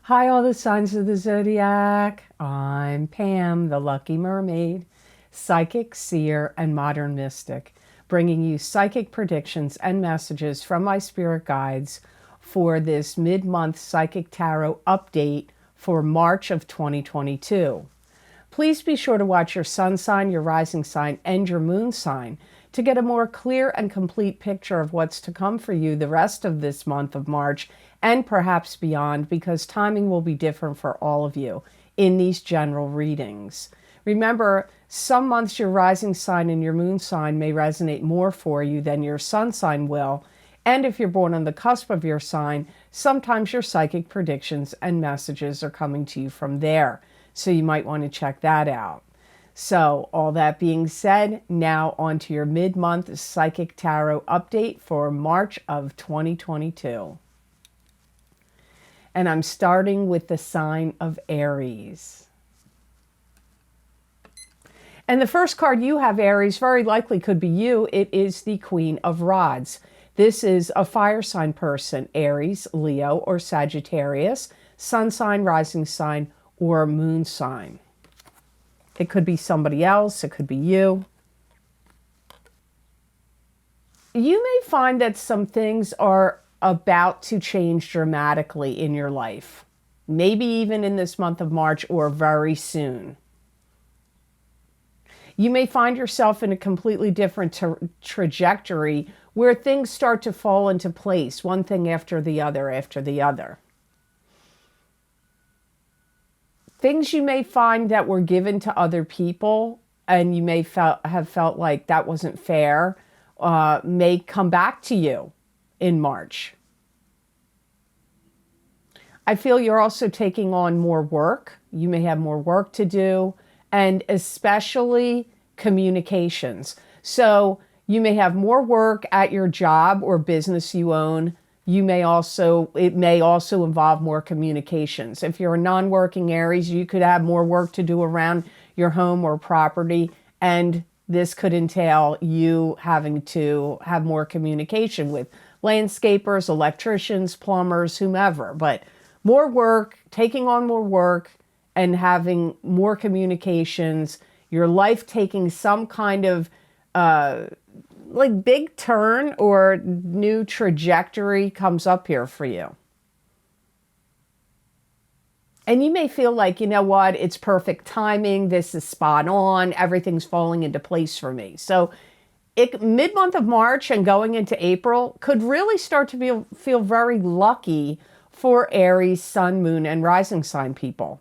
Hi, all the signs of the zodiac. I'm Pam, the Lucky Mermaid, psychic, seer, and modern mystic, bringing you psychic predictions and messages from my spirit guides for this mid-month psychic tarot update for March of 2022. Please be sure to watch your sun sign, your rising sign, and your moon sign to get a more clear and complete picture of what's to come for you the rest of this month of March and perhaps beyond, because timing will be different for all of you in these general readings. Remember, some months your rising sign and your moon sign may resonate more for you than your sun sign will. And if you're born on the cusp of your sign, sometimes your psychic predictions and messages are coming to you from there. So you might want to check that out. So all that being said, now on to your mid-month psychic tarot update for March of 2022. And I'm starting with the sign of Aries. And the first card you have, Aries, very likely could be you. It is the Queen of Rods. This is a fire sign person, Aries, Leo, or Sagittarius, sun sign, rising sign, or moon sign. It could be somebody else. It could be you. You may find that some things are about to change dramatically in your life. Maybe even in this month of March or very soon. You may find yourself in a completely different trajectory where things start to fall into place, one thing after the other after the other. Things you may find that were given to other people and you may have felt like that wasn't fair may come back to you in March. I feel you're also taking on more work. You may have more work to do, and especially communications. So you may have more work at your job or business you own. It may also involve more communications. If you're a non-working Aries, you could have more work to do around your home or property, and this could entail you having to have more communication with landscapers, electricians, plumbers, whomever. But more work, taking on more work, and having more communications, your life taking some kind of like big turn or new trajectory comes up here for you. And you may feel like, you know what, it's perfect timing. This is spot on. Everything's falling into place for me. So mid-month of March and going into April could really start to feel very lucky for Aries, sun, moon, and rising sign people.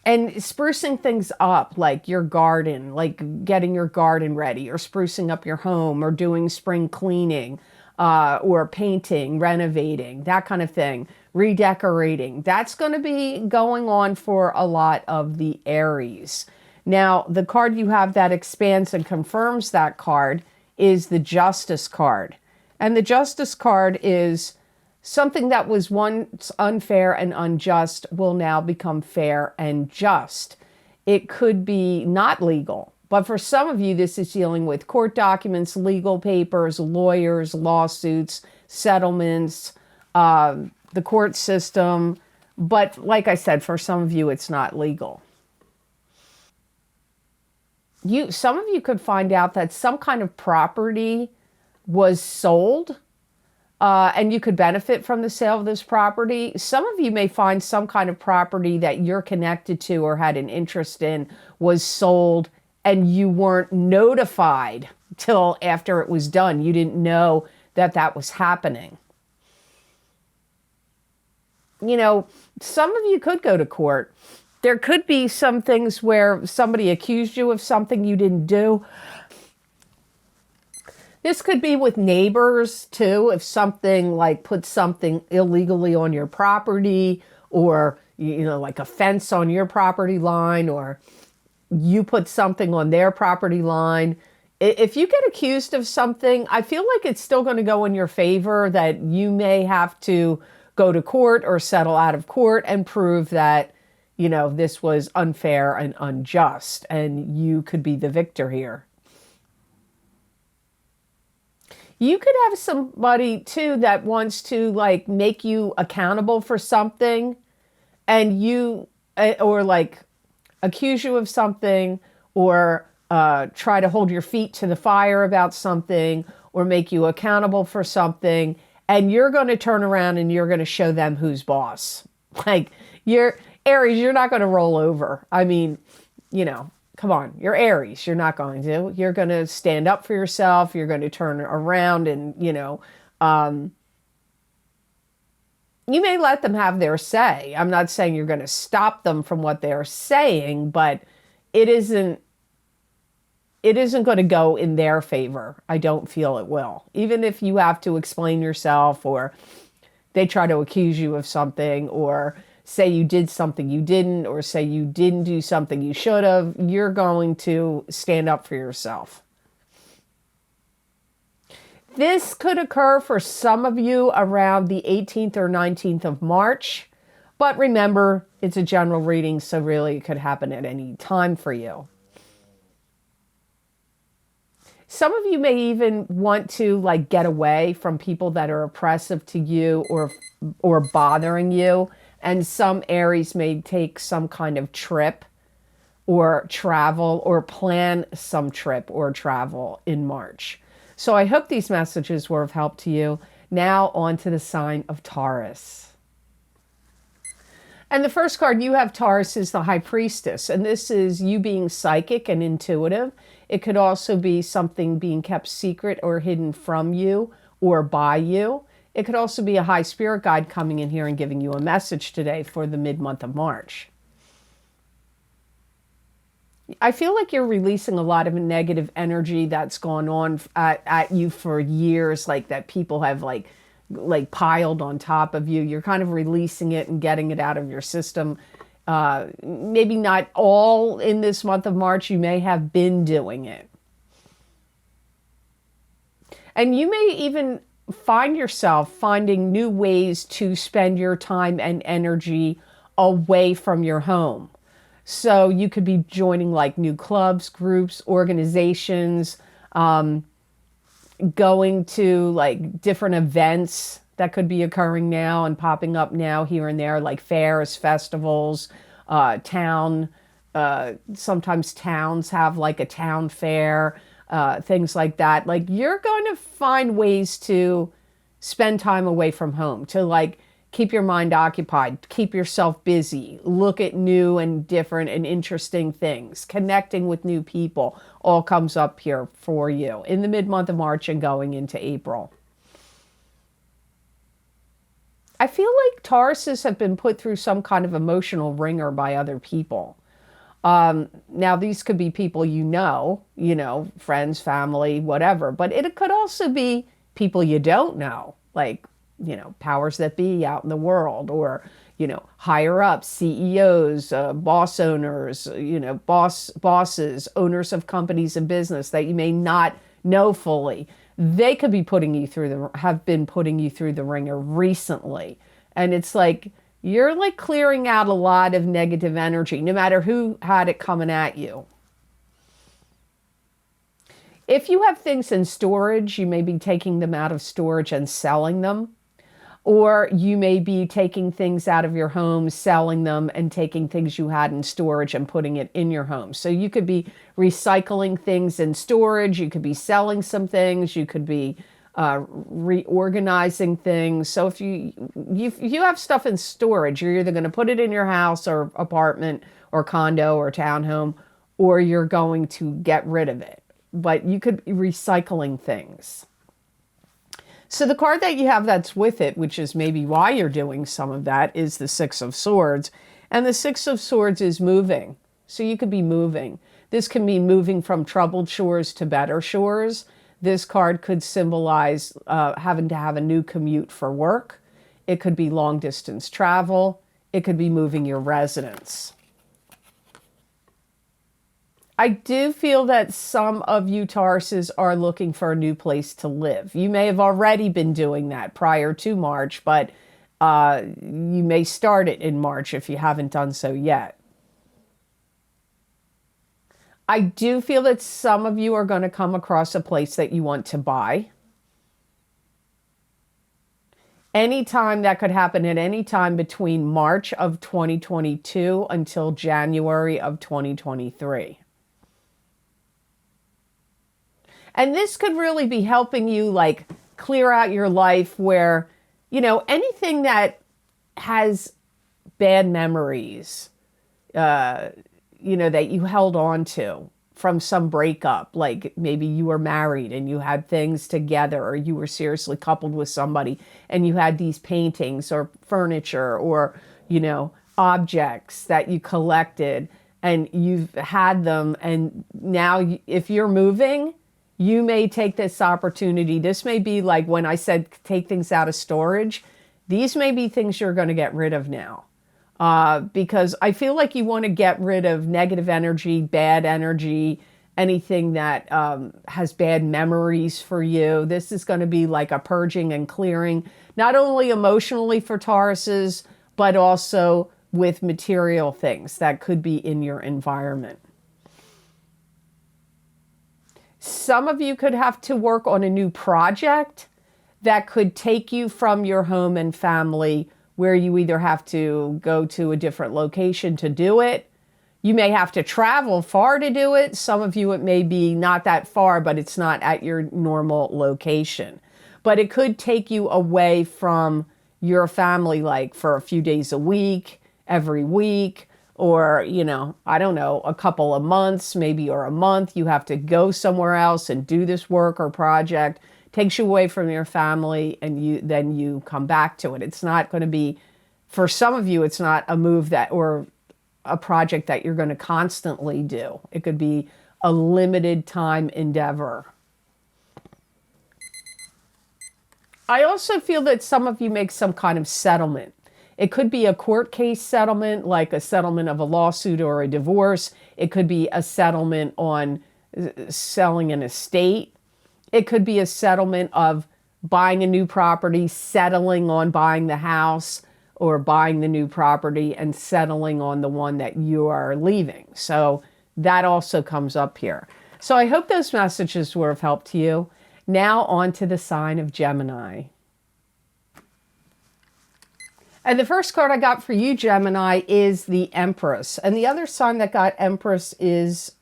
And sprucing things up, like your garden, like getting your garden ready, or sprucing up your home, or doing spring cleaning, or painting, renovating, that kind of thing, redecorating. That's going to be going on for a lot of the Aries. Now, the card you have that expands and confirms that card is the Justice card. And the Justice card is something that was once unfair and unjust will now become fair and just. It could be not legal, but for some of you, this is dealing with court documents, legal papers, lawyers, lawsuits, settlements, the court system. But like I said, for some of you, it's not legal. Some of you could find out that some kind of property was sold, and you could benefit from the sale of this property. Some of you may find some kind of property that you're connected to or had an interest in was sold, and you weren't notified till after it was done. You didn't know that that was happening. You know, some of you could go to court. There could be some things where somebody accused you of something you didn't do. This could be with neighbors too, if something like put something illegally on your property, or, you know, like a fence on your property line, or you put something on their property line. If you get accused of something, I feel like it's still going to go in your favor, that you may have to go to court or settle out of court and prove that, you know, this was unfair and unjust, and you could be the victor here. You could have somebody too that wants to like make you accountable for something, and you, or like accuse you of something, or try to hold your feet to the fire about something, or make you accountable for something, and you're going to turn around and you're going to show them who's boss. Like, you're Aries, you're not going to roll over. I mean, you know, come on, you're Aries. You're not going to. You're going to stand up for yourself. You're going to turn around and, you may let them have their say. I'm not saying you're going to stop them from what they're saying, but it isn't going to go in their favor. I don't feel it will. Even if you have to explain yourself, or they try to accuse you of something, or say you did something you didn't, or say you didn't do something you should have, you're going to stand up for yourself. This could occur for some of you around the 18th or 19th of March. But remember, it's a general reading, so really it could happen at any time for you. Some of you may even want to like get away from people that are oppressive to you or bothering you. And some Aries may take some kind of trip or travel, or plan some trip or travel in March. So I hope these messages were of help to you. Now on to the sign of Taurus. And the first card you have, Taurus, is the High Priestess. And this is you being psychic and intuitive. It could also be something being kept secret or hidden from you or by you. It could also be a high spirit guide coming in here and giving you a message today for the mid-month of March. I feel like you're releasing a lot of negative energy that's gone on at you for years, like that people have like piled on top of you. You're kind of releasing it and getting it out of your system. Maybe not all in this month of March. You may have been doing it. And you may even find yourself finding new ways to spend your time and energy away from your home. So you could be joining like new clubs, groups, organizations, going to like different events that could be occurring now and popping up now here and there, like fairs, festivals, sometimes towns have like a town fair, things like that. Like, you're going to find ways to spend time away from home, to like keep your mind occupied, keep yourself busy, look at new and different and interesting things, connecting with new people, all comes up here for you in the mid-month of March and going into April. I feel like Tauruses have been put through some kind of emotional ringer by other people. Now, these could be people you know, friends, family, whatever, but it could also be people you don't know, like, powers that be out in the world, or, higher up, CEOs, boss owners, bosses, owners of companies and business that you may not know fully. They could be have been putting you through the ringer recently. And it's like, you're like clearing out a lot of negative energy, no matter who had it coming at you. If you have things in storage, you may be taking them out of storage and selling them. Or you may be taking things out of your home, selling them, and taking things you had in storage and putting it in your home. So you could be recycling things in storage. You could be selling some things. You could be reorganizing things. So if you have stuff in storage, you're either going to put it in your house or apartment or condo or townhome, or you're going to get rid of it. But you could be recycling things. So the card that you have that's with it, which is maybe why you're doing some of that, is the Six of Swords. And the Six of Swords is moving. So you could be moving. This can be moving from troubled shores to better shores. This card could symbolize having to have a new commute for work. It could be long distance travel. It could be moving your residence. I do feel that some of you Tauruses are looking for a new place to live. You may have already been doing that prior to March, but you may start it in March if you haven't done so yet. I do feel that some of you are going to come across a place that you want to buy. Anytime that could happen at any time between March of 2022 until January of 2023. And this could really be helping you like clear out your life where, anything that has bad memories, that you held on to from some breakup, like maybe you were married and you had things together, or you were seriously coupled with somebody and you had these paintings or furniture or, objects that you collected and you've had them. And now if you're moving, you may take this opportunity. This may be like when I said take things out of storage. These may be things you're going to get rid of now. Because I feel like you want to get rid of negative energy, bad energy, anything that has bad memories for you. This is going to be like a purging and clearing, not only emotionally for Tauruses, but also with material things that could be in your environment. Some of you could have to work on a new project that could take you from your home and family, where you either have to go to a different location to do it. You may have to travel far to do it. Some of you, it may be not that far, but it's not at your normal location. But it could take you away from your family, like for a few days a week, every week, or, I don't know, a couple of months, maybe, or a month. You have to go somewhere else and do this work or project. Takes you away from your family, and then you come back to it. It's not going to be, for some of you, it's not a move that, or a project that you're going to constantly do. It could be a limited time endeavor. I also feel that some of you make some kind of settlement. It could be a court case settlement, like a settlement of a lawsuit or a divorce. It could be a settlement on selling an estate. It could be a settlement of buying a new property, settling on buying the house, or buying the new property and settling on the one that you are leaving. So that also comes up here. So I hope those messages were of help to you. Now on to the sign of Gemini. And the first card I got for you, Gemini, is the Empress. And the other sign that got Empress is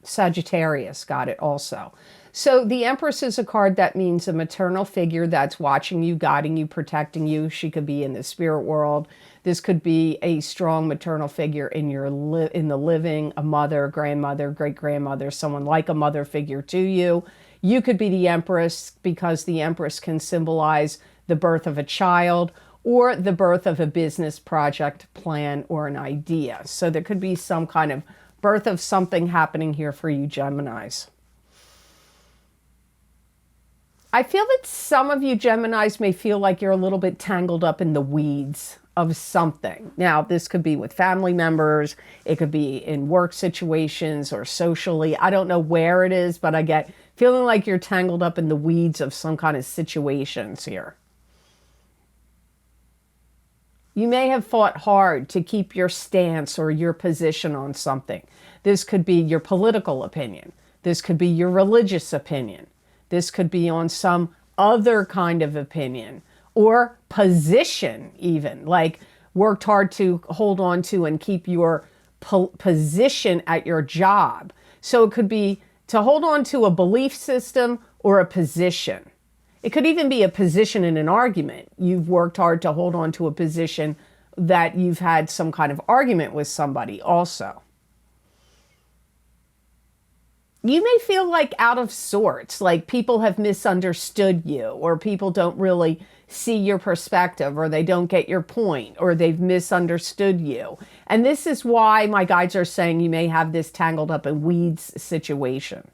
Sagittarius, got it also. So the Empress is a card that means a maternal figure that's watching you, guiding you, protecting you. She could be in the spirit world. This could be a strong maternal figure in in the living, a mother, grandmother, great-grandmother, someone like a mother figure to you. You could be the Empress, because the Empress can symbolize the birth of a child or the birth of a business project, plan, or an idea. So there could be some kind of birth of something happening here for you, Geminis. I feel that some of you Geminis may feel like you're a little bit tangled up in the weeds of something. Now, this could be with family members. It could be in work situations or socially. I don't know where it is, but I get feeling like you're tangled up in the weeds of some kind of situations here. You may have fought hard to keep your stance or your position on something. This could be your political opinion. This could be your religious opinion. This could be on some other kind of opinion or position even, like worked hard to hold on to and keep your position at your job. So it could be to hold on to a belief system or a position. It could even be a position in an argument. You've worked hard to hold on to a position that you've had some kind of argument with somebody also. You may feel like out of sorts, like people have misunderstood you, or people don't really see your perspective, or they don't get your point, or they've misunderstood you. And this is why my guides are saying you may have this tangled up in weeds situation.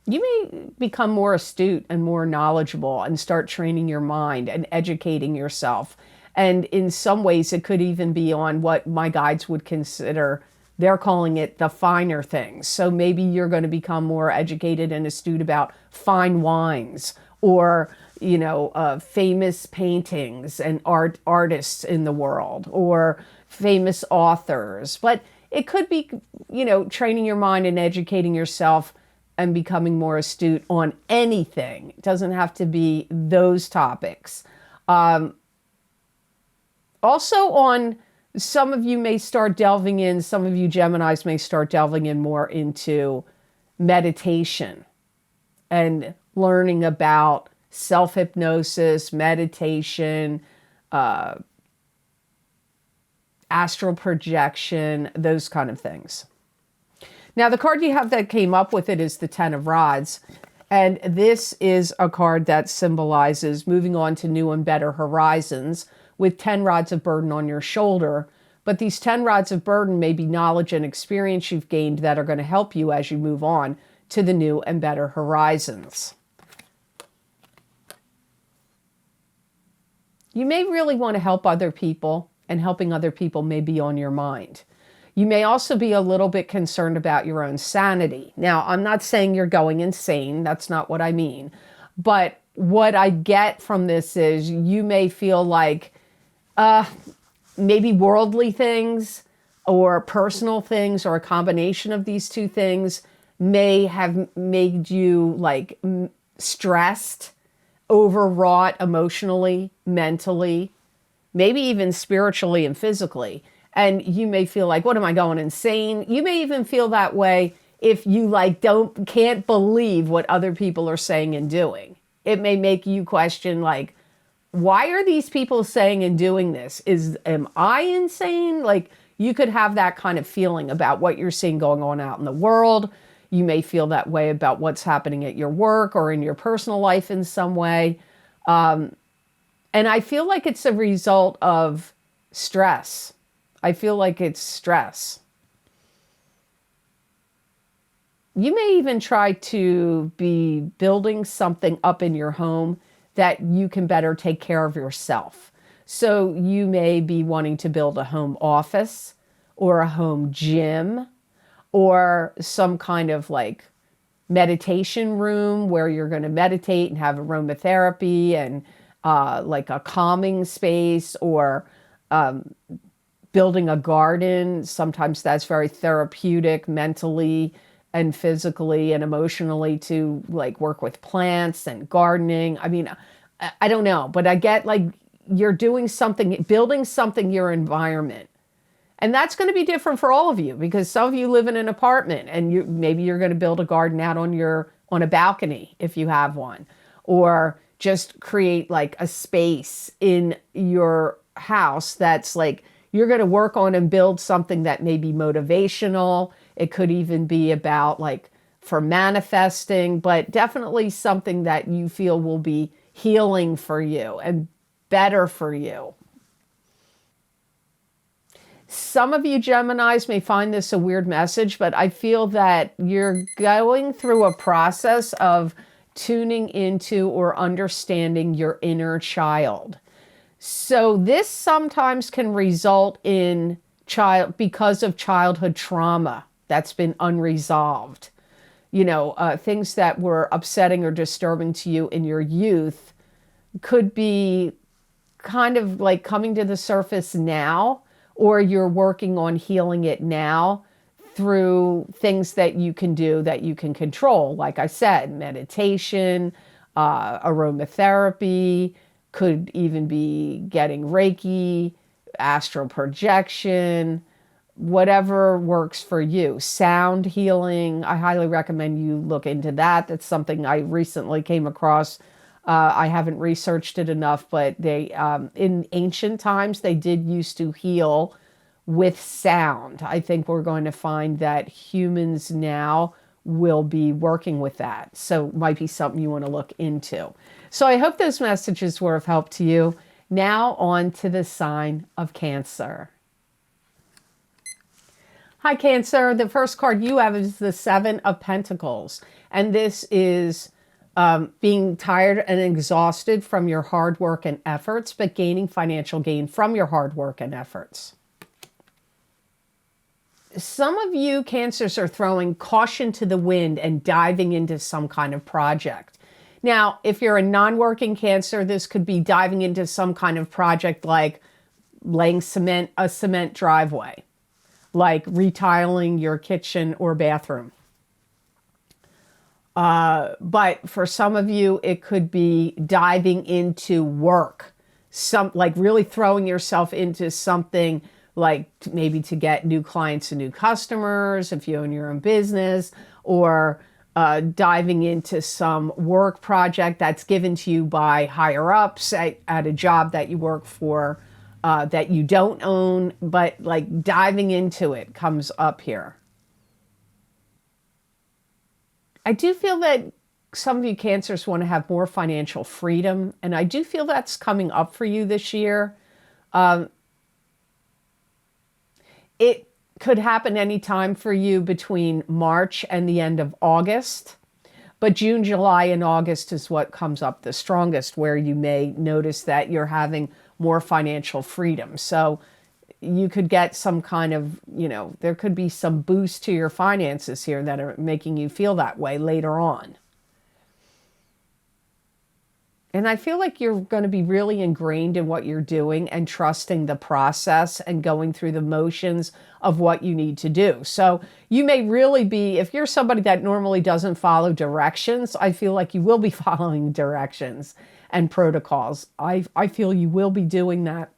You may become more astute and more knowledgeable and start training your mind and educating yourself. And in some ways, it could even be on what my guides would consider, they're calling it the finer things. So maybe you're going to become more educated and astute about fine wines, or, famous paintings and artists in the world, or famous authors. But it could be, training your mind and educating yourself and becoming more astute on anything. It doesn't have to be those topics. Also on, some of you may start delving in, some of you Geminis may start delving in more into meditation and learning about self-hypnosis, meditation, astral projection, those kind of things. Now, the card you have that came up with it is the Ten of Rods. And this is a card that symbolizes moving on to new and better horizons with 10 rods of burden on your shoulder. But these 10 rods of burden may be knowledge and experience you've gained that are going to help you as you move on to the new and better horizons. You may really want to help other people, and helping other people may be on your mind. You may also be a little bit concerned about your own sanity. Now, I'm not saying you're going insane. That's not what I mean. But what I get from this is you may feel like maybe worldly things or personal things or a combination of these two things may have made you like stressed, overwrought emotionally, mentally, maybe even spiritually and physically. And you may feel like, what am I going insane? You may even feel that way if you like can't believe what other people are saying and doing. It may make you question like, why are these people saying and doing this? Am I insane? Like, you could have that kind of feeling about what you're seeing going on out in the world. You may feel that way about what's happening at your work or in your personal life in some way. And I feel like it's a result of stress. I feel like it's stress. You may even try to be building something up in your home that you can better take care of yourself. So you may be wanting to build a home office or a home gym or some kind of like meditation room where you're going to meditate and have aromatherapy and like a calming space, or building a garden. Sometimes that's very therapeutic mentally and physically and emotionally to like work with plants and gardening. I mean, I don't know, but I get like you're doing something, building something, your environment. And that's going to be different for all of you because some of you live in an apartment and maybe you're going to build a garden out on a balcony if you have one, or just create like a space in your house that's like you're going to work on and build something that may be motivational. It could even be about like for manifesting, but definitely something that you feel will be healing for you and better for you. Some of you Geminis may find this a weird message, but I feel that you're going through a process of tuning into or understanding your inner child. So this sometimes can result in because of childhood trauma that's been unresolved. You know, things that were upsetting or disturbing to you in your youth could be kind of like coming to the surface now, or you're working on healing it now through things that you can do that you can control. Like I said, meditation, aromatherapy, could even be getting Reiki, astral projection, whatever works for you. Sound healing, I highly recommend you look into that. That's something I recently came across. I haven't researched it enough, but they, in ancient times, they did used to heal with sound. I think we're going to find that humans now will be working with that. So it might be something you want to look into. So I hope those messages were of help to you. Now on to the sign of Cancer. Hi, Cancer. The first card you have is the Seven of Pentacles. And this is being tired and exhausted from your hard work and efforts, but gaining financial gain from your hard work and efforts. Some of you Cancers are throwing caution to the wind and diving into some kind of project. Now, if you're a non-working Cancer, this could be diving into some kind of project like laying a cement driveway, like retiling your kitchen or bathroom. But for some of you, it could be diving into work, like really throwing yourself into something, like maybe to get new clients and new customers if you own your own business, or diving into some work project that's given to you by higher ups at a job that you work for, that you don't own, but like diving into it comes up here. I do feel that some of you Cancers want to have more financial freedom, and I do feel that's coming up for you this year. It could happen anytime for you between March and the end of August, but June, July, and August is what comes up the strongest, where you may notice that you're having more financial freedom. So you could get some kind of, there could be some boost to your finances here that are making you feel that way later on. And I feel like you're going to be really ingrained in what you're doing and trusting the process and going through the motions of what you need to do. So you may really be, if you're somebody that normally doesn't follow directions, I feel like you will be following directions and protocols. I feel you will be doing that.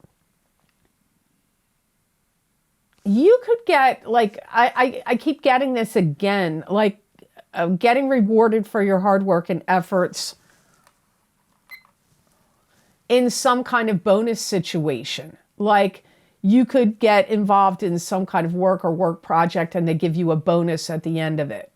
You could get, like, I keep getting this again, like getting rewarded for your hard work and efforts in some kind of bonus situation. Like you could get involved in some kind of work or work project and they give you a bonus at the end of it,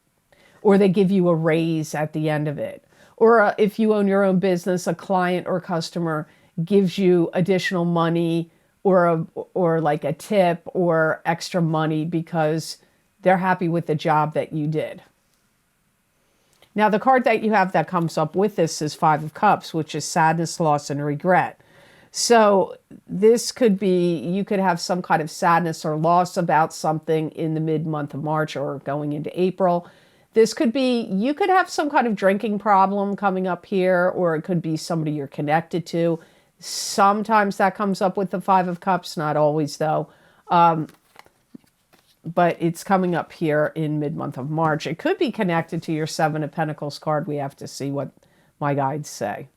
or they give you a raise at the end of it. Or if you own your own business, a client or customer gives you additional money, or like a tip or extra money because they're happy with the job that you did. Now, the card that you have that comes up with this is Five of Cups, which is sadness, loss, and regret. So this could be, you could have some kind of sadness or loss about something in the mid-month of March or going into April. This could be, you could have some kind of drinking problem coming up here, or it could be somebody you're connected to. Sometimes that comes up with the Five of Cups, not always though. But it's coming up here in mid-month of March. It could be connected to your Seven of Pentacles card. We have to see what my guides say.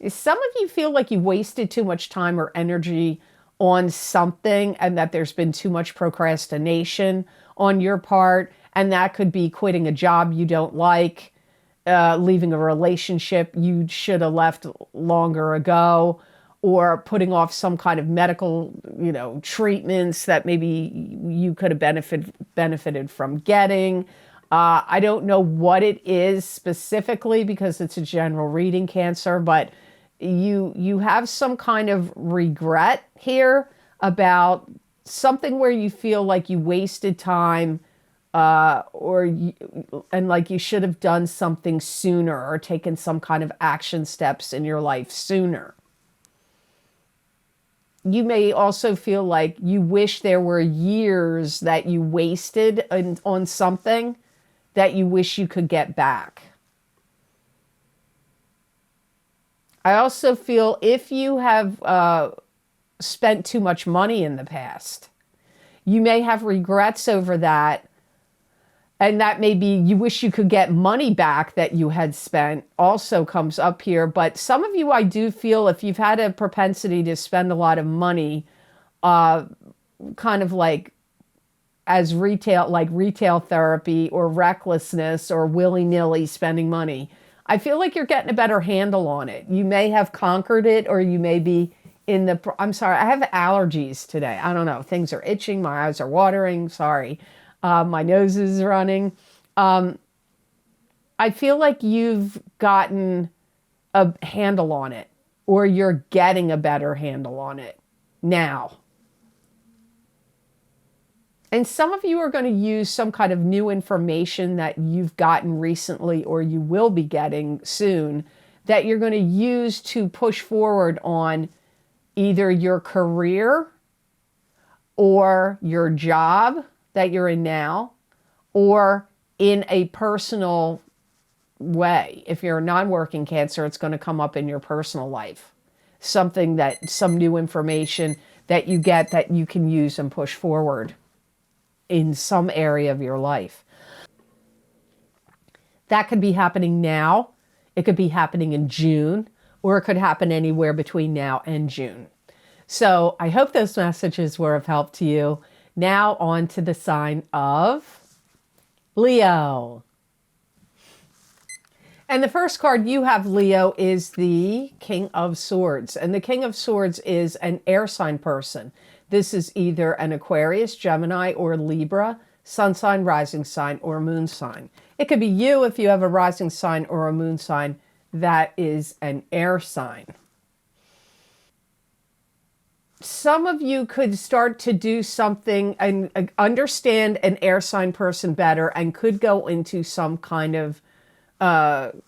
Some of you feel like you wasted too much time or energy on something, and that there's been too much procrastination on your part. And that could be quitting a job you don't like, leaving a relationship you should have left longer ago, or putting off some kind of medical, treatments that maybe you could have benefited from getting. I don't know what it is specifically because it's a general reading, Cancer, but you have some kind of regret here about something where you feel like you wasted time, and like you should have done something sooner or taken some kind of action steps in your life sooner. You may also feel like you wish there were years that you wasted on something that you wish you could get back. I also feel if you have spent too much money in the past, you may have regrets over that. And that may be, you wish you could get money back that you had spent, also comes up here. But some of you, I do feel, if you've had a propensity to spend a lot of money, kind of like as retail therapy or recklessness or willy-nilly spending money, I feel like you're getting a better handle on it. You may have conquered it, or you may be I'm sorry, I have allergies today. I don't know. Things are itching. My eyes are watering. Sorry. My nose is running. I feel like you've gotten a handle on it, or you're getting a better handle on it now. And some of you are going to use some kind of new information that you've gotten recently, or you will be getting soon, that you're going to use to push forward on either your career or your job that you're in now, or in a personal way. If you're a non-working Cancer, it's going to come up in your personal life. Some new information that you get that you can use and push forward in some area of your life. That could be happening now. It could be happening in June, or it could happen anywhere between now and June. So I hope those messages were of help to you. Now on to the sign of Leo. And the first card you have, Leo, is the King of Swords. And the King of Swords is an air sign person. This is either an Aquarius, Gemini, or Libra, sun sign, rising sign, or moon sign. It could be you if you have a rising sign or a moon sign that is an air sign. Some of you could start to do something and understand an air sign person better and could go into some kind of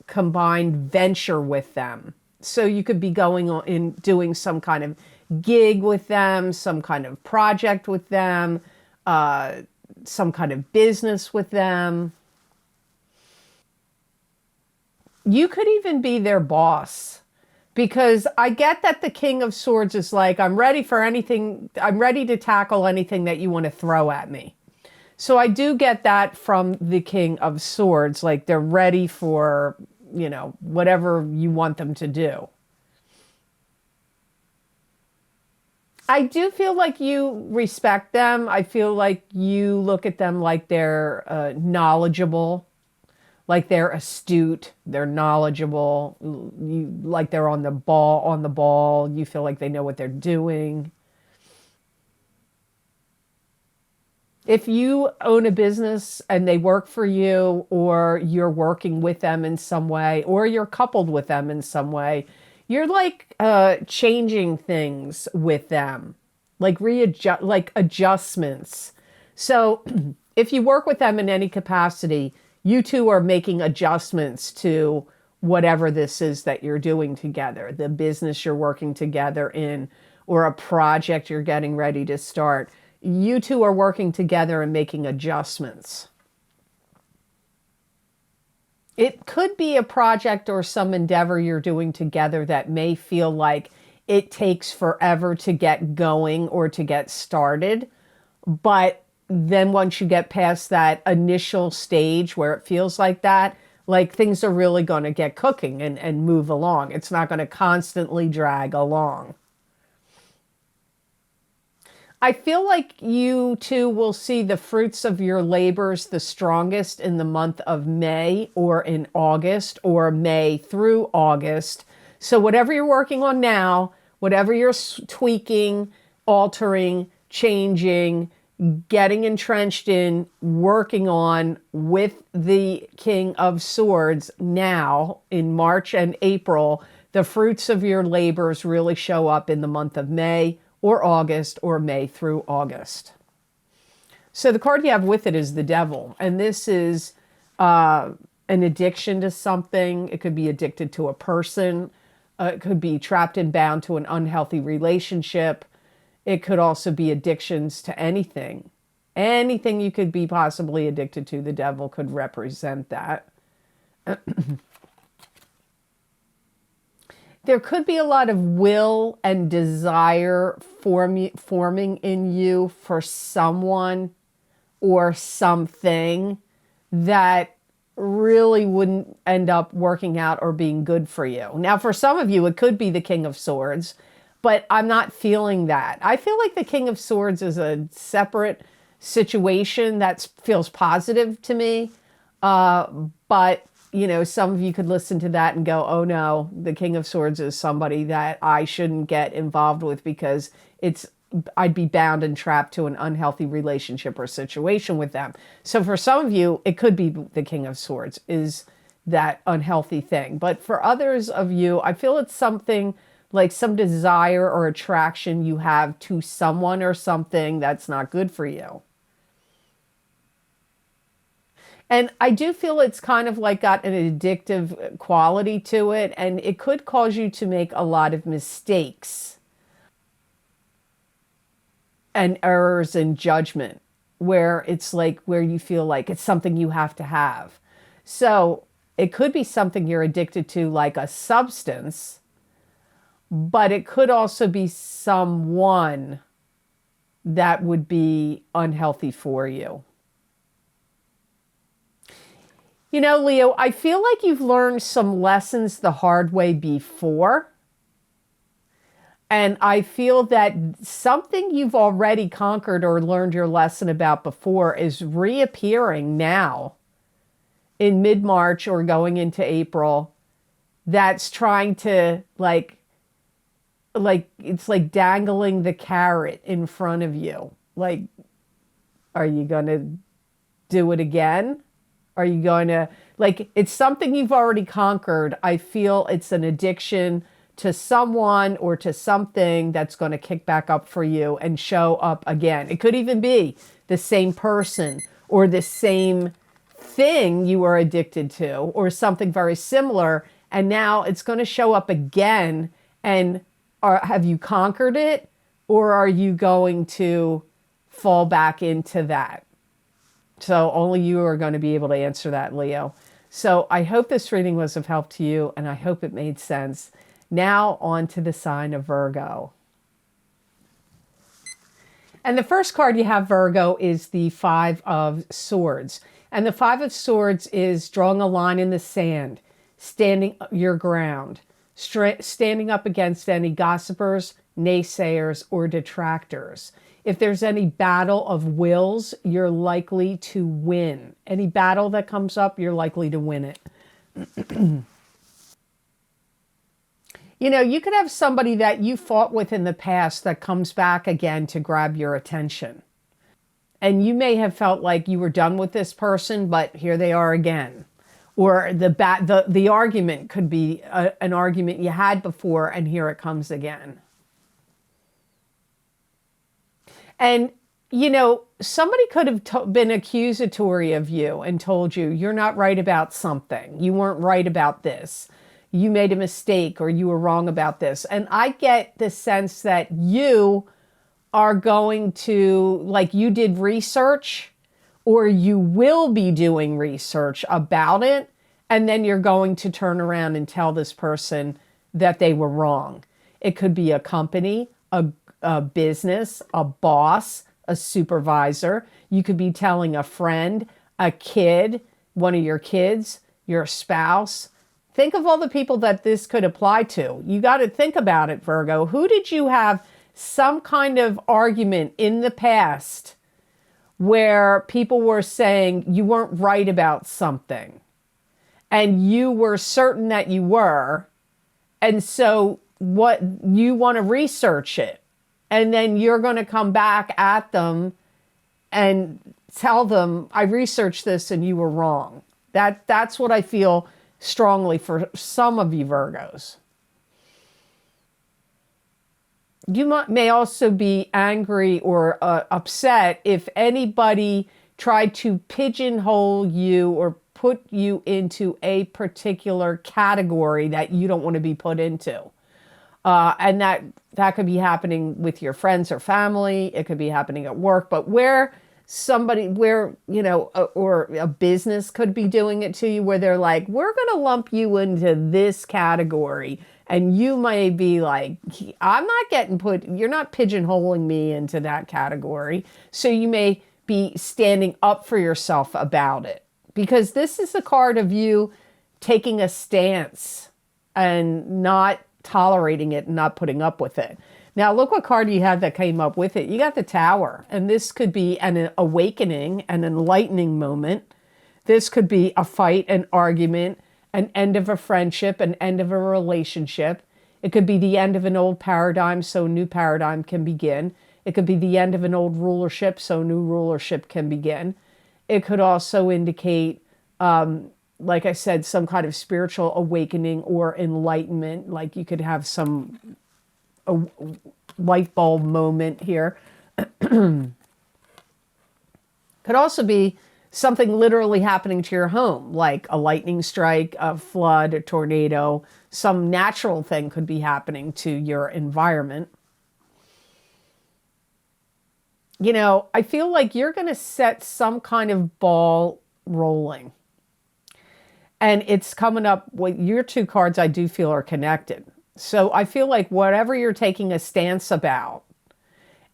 combined venture with them. So you could be going on in doing some kind of gig with them, some kind of project with them, some kind of business with them. You could even be their boss, because I get that the King of Swords is like, I'm ready for anything. I'm ready to tackle anything that you want to throw at me. So I do get that from the King of Swords, like they're ready for, you know, whatever you want them to do. I do feel like you respect them. I feel like you look at them like they're knowledgeable, like they're astute, they're knowledgeable, like they're on the ball. You feel like they know what they're doing. If you own a business and they work for you, or you're working with them in some way, or you're coupled with them in some way, you're like changing things with them, like adjustments. So if you work with them in any capacity, you two are making adjustments to whatever this is that you're doing together, the business you're working together in, or a project you're getting ready to start. You two are working together and making adjustments. It could be a project or some endeavor you're doing together that may feel like it takes forever to get going or to get started. But then once you get past that initial stage where it feels like that, like things are really going to get cooking and move along. It's not going to constantly drag along. I feel like you two will see the fruits of your labors the strongest in the month of May, or in August, or May through August. So whatever you're working on now, whatever you're tweaking, altering, changing, getting entrenched in, working on with the King of Swords now in March and April, the fruits of your labors really show up in the month of May, or August, or May through August. So the card you have with it is the Devil. And this is an addiction to something. It could be addicted to a person. It could be trapped and bound to an unhealthy relationship. It could also be addictions to anything. Anything you could be possibly addicted to, the Devil could represent that. There could be a lot of will and desire forming in you for someone or something that really wouldn't end up working out or being good for you. Now, for some of you, it could be the King of Swords, but I'm not feeling that. I feel like the King of Swords is a separate situation that feels positive to me, but you know, some of you could listen to that and go, oh no, the King of Swords is somebody that I shouldn't get involved with because I'd be bound and trapped to an unhealthy relationship or situation with them. So for some of you, it could be the King of Swords is that unhealthy thing. But for others of you, I feel it's something like some desire or attraction you have to someone or something that's not good for you. And I do feel it's kind of like got an addictive quality to it, and it could cause you to make a lot of mistakes and errors in judgment, where it's like where you feel like it's something you have to have. So it could be something you're addicted to, like a substance, but it could also be someone that would be unhealthy for you. You know, Leo, I feel like you've learned some lessons the hard way before. And I feel that something you've already conquered or learned your lesson about before is reappearing now in mid-March or going into April. That's trying to it's like dangling the carrot in front of you. Like, are you going to do it again? Are you going to, like, it's something you've already conquered. I feel it's an addiction to someone or to something that's going to kick back up for you and show up again. It could even be the same person or the same thing you were addicted to or something very similar. And now it's going to show up again. And have you conquered it, or are you going to fall back into that? So only you are going to be able to answer that, Leo. So I hope this reading was of help to you, and I hope it made sense. Now on to the sign of Virgo. And the first card you have, Virgo, is the Five of Swords. And the Five of Swords is drawing a line in the sand, standing your ground, standing up against any gossipers, naysayers, or detractors. If there's any battle of wills, you're likely to win. Any battle that comes up, you're likely to win it. You know, you could have somebody that you fought with in the past that comes back again to grab your attention. And you may have felt like you were done with this person, but here they are again. Or the argument could be an argument you had before, and here it comes again. And, you know, somebody could have been accusatory of you and told you, you're not right about something. You weren't right about this. You made a mistake, or you were wrong about this. And I get the sense that you are going to, like, you did research, or you will be doing research about it, and then you're going to turn around and tell this person that they were wrong. It could be a company, a business, a boss, a supervisor. You could be telling a friend, a kid, one of your kids, your spouse. Think of all the people that this could apply to. You got to think about it, Virgo. Who did you have some kind of argument in the past where people were saying you weren't right about something and you were certain that you were, and so what you want to research it, and then you're going to come back at them and tell them, I researched this and you were wrong. That's what I feel strongly for some of you Virgos. You may also be angry or upset if anybody tried to pigeonhole you or put you into a particular category that you don't want to be put into. And that could be happening with your friends or family. It could be happening at work, but where, you know, or a business could be doing it to you, where they're like, we're going to lump you into this category. And you may be like, I'm not you're not pigeonholing me into that category. So you may be standing up for yourself about it, because this is a card of you taking a stance and not tolerating it and not putting up with it. Now, look what card you had that came up with it. You got the Tower, and this could be an awakening, an enlightening moment. This could be a fight, an argument, an end of a friendship, an end of a relationship. It could be the end of an old paradigm, so a new paradigm can begin. It could be the end of an old rulership, so new rulership can begin. It could also indicate, like I said, some kind of spiritual awakening or enlightenment. Like you could have a light bulb moment here. Could also be something literally happening to your home, like a lightning strike, a flood, a tornado. Some natural thing could be happening to your environment. You know, I feel like you're going to set some kind of ball rolling. And it's coming up with your two cards, I do feel are connected. So I feel like whatever you're taking a stance about,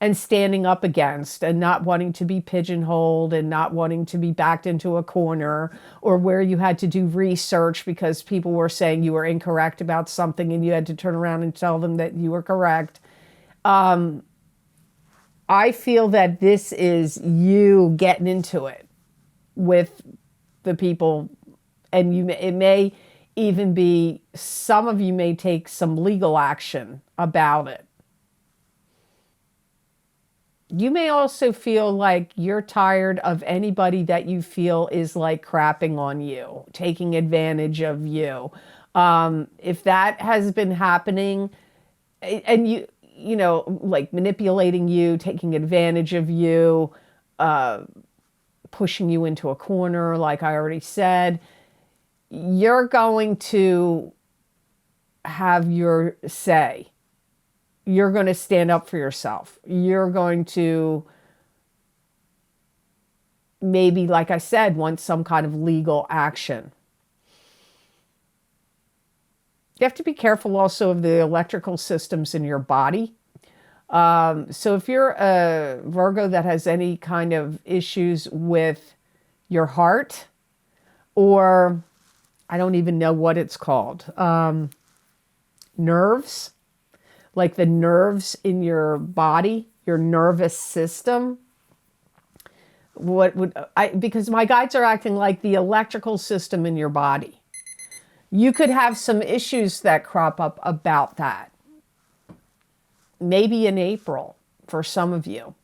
and standing up against, and not wanting to be pigeonholed and not wanting to be backed into a corner, or where you had to do research because people were saying you were incorrect about something and you had to turn around and tell them that you were correct. I feel that this is you getting into it with the people, and it may even be some of you may take some legal action about it. You may also feel like you're tired of anybody that you feel is like crapping on you, taking advantage of you. If that has been happening, and you know, like manipulating you, taking advantage of you, pushing you into a corner, like I already said, you're going to have your say. You're going to stand up for yourself. You're going to maybe, like I said, want some kind of legal action. You have to be careful also of the electrical systems in your body. So if you're a Virgo that has any kind of issues with your heart, or I don't even know what it's called, nerves, like the nerves in your body, your nervous system, because my guides are acting like the electrical system in your body. You could have some issues that crop up about that. Maybe in April for some of you.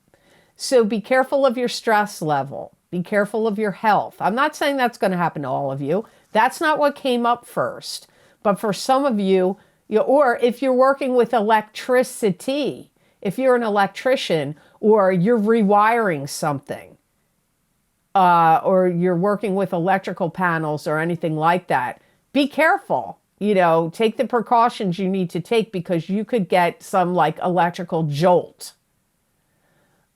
So be careful of your stress level. Be careful of your health. I'm not saying that's going to happen to all of you. That's not what came up first. But for some of you, or if you're working with electricity, if you're an electrician, or you're rewiring something, or you're working with electrical panels or anything like that, be careful. You know, take the precautions you need to take, because you could get some like electrical jolt.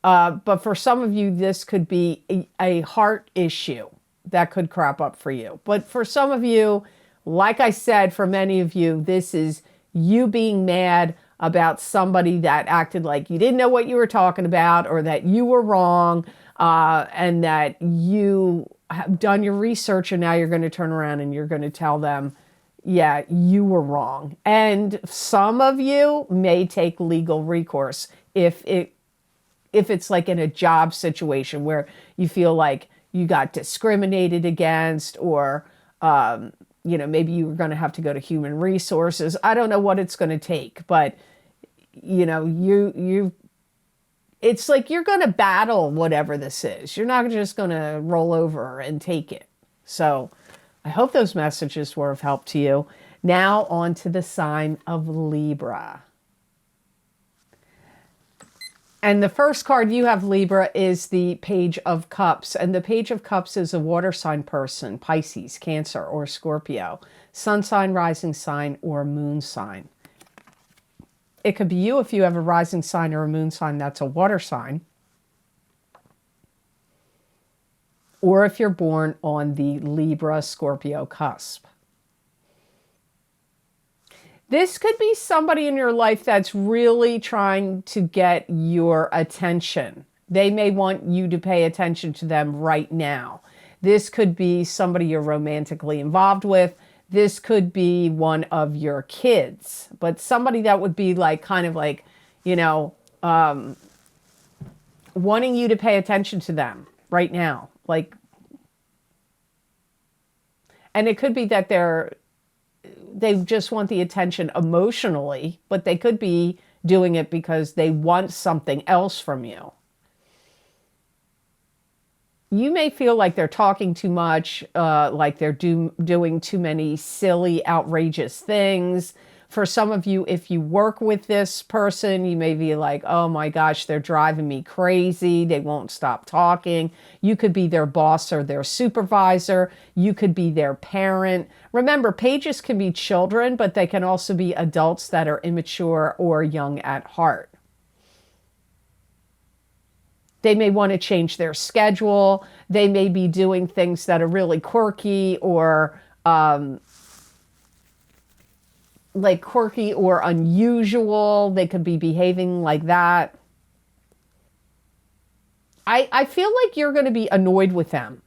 But for some of you, this could be a heart issue that could crop up for you. But for some of you, like I said, for many of you, this is you being mad about somebody that acted like you didn't know what you were talking about, or that you were wrong, and that you have done your research and now you're going to turn around and you're going to tell them, yeah, you were wrong. And some of you may take legal recourse if it's like in a job situation where you feel like you got discriminated against, or you know, maybe you were going to have to go to human resources. I don't know what it's going to take, but you know, it's like you're going to battle whatever this is. You're not just going to roll over and take it. So I hope those messages were of help to you. Now on to the sign of Libra. And the first card you have, Libra, is the Page of Cups. And the Page of Cups is a water sign person, Pisces, Cancer, or Scorpio, sun sign, rising sign, or moon sign. It could be you if you have a rising sign or a moon sign that's a water sign. Or if you're born on the Libra-Scorpio cusp. This could be somebody in your life that's really trying to get your attention. They may want you to pay attention to them right now. This could be somebody you're romantically involved with. This could be one of your kids, but somebody that would be like, kind of like, you know, wanting you to pay attention to them right now. Like, and it could be that they just want the attention emotionally, but they could be doing it because they want something else from you. You may feel like they're talking too much, like they're doing too many silly, outrageous things. For some of you, if you work with this person, you may be like, oh my gosh, they're driving me crazy. They won't stop talking. You could be their boss or their supervisor. You could be their parent. Remember, pages can be children, but they can also be adults that are immature or young at heart. They may want to change their schedule. They may be doing things that are really quirky or unusual. They could be behaving like that. I feel like you're going to be annoyed with them.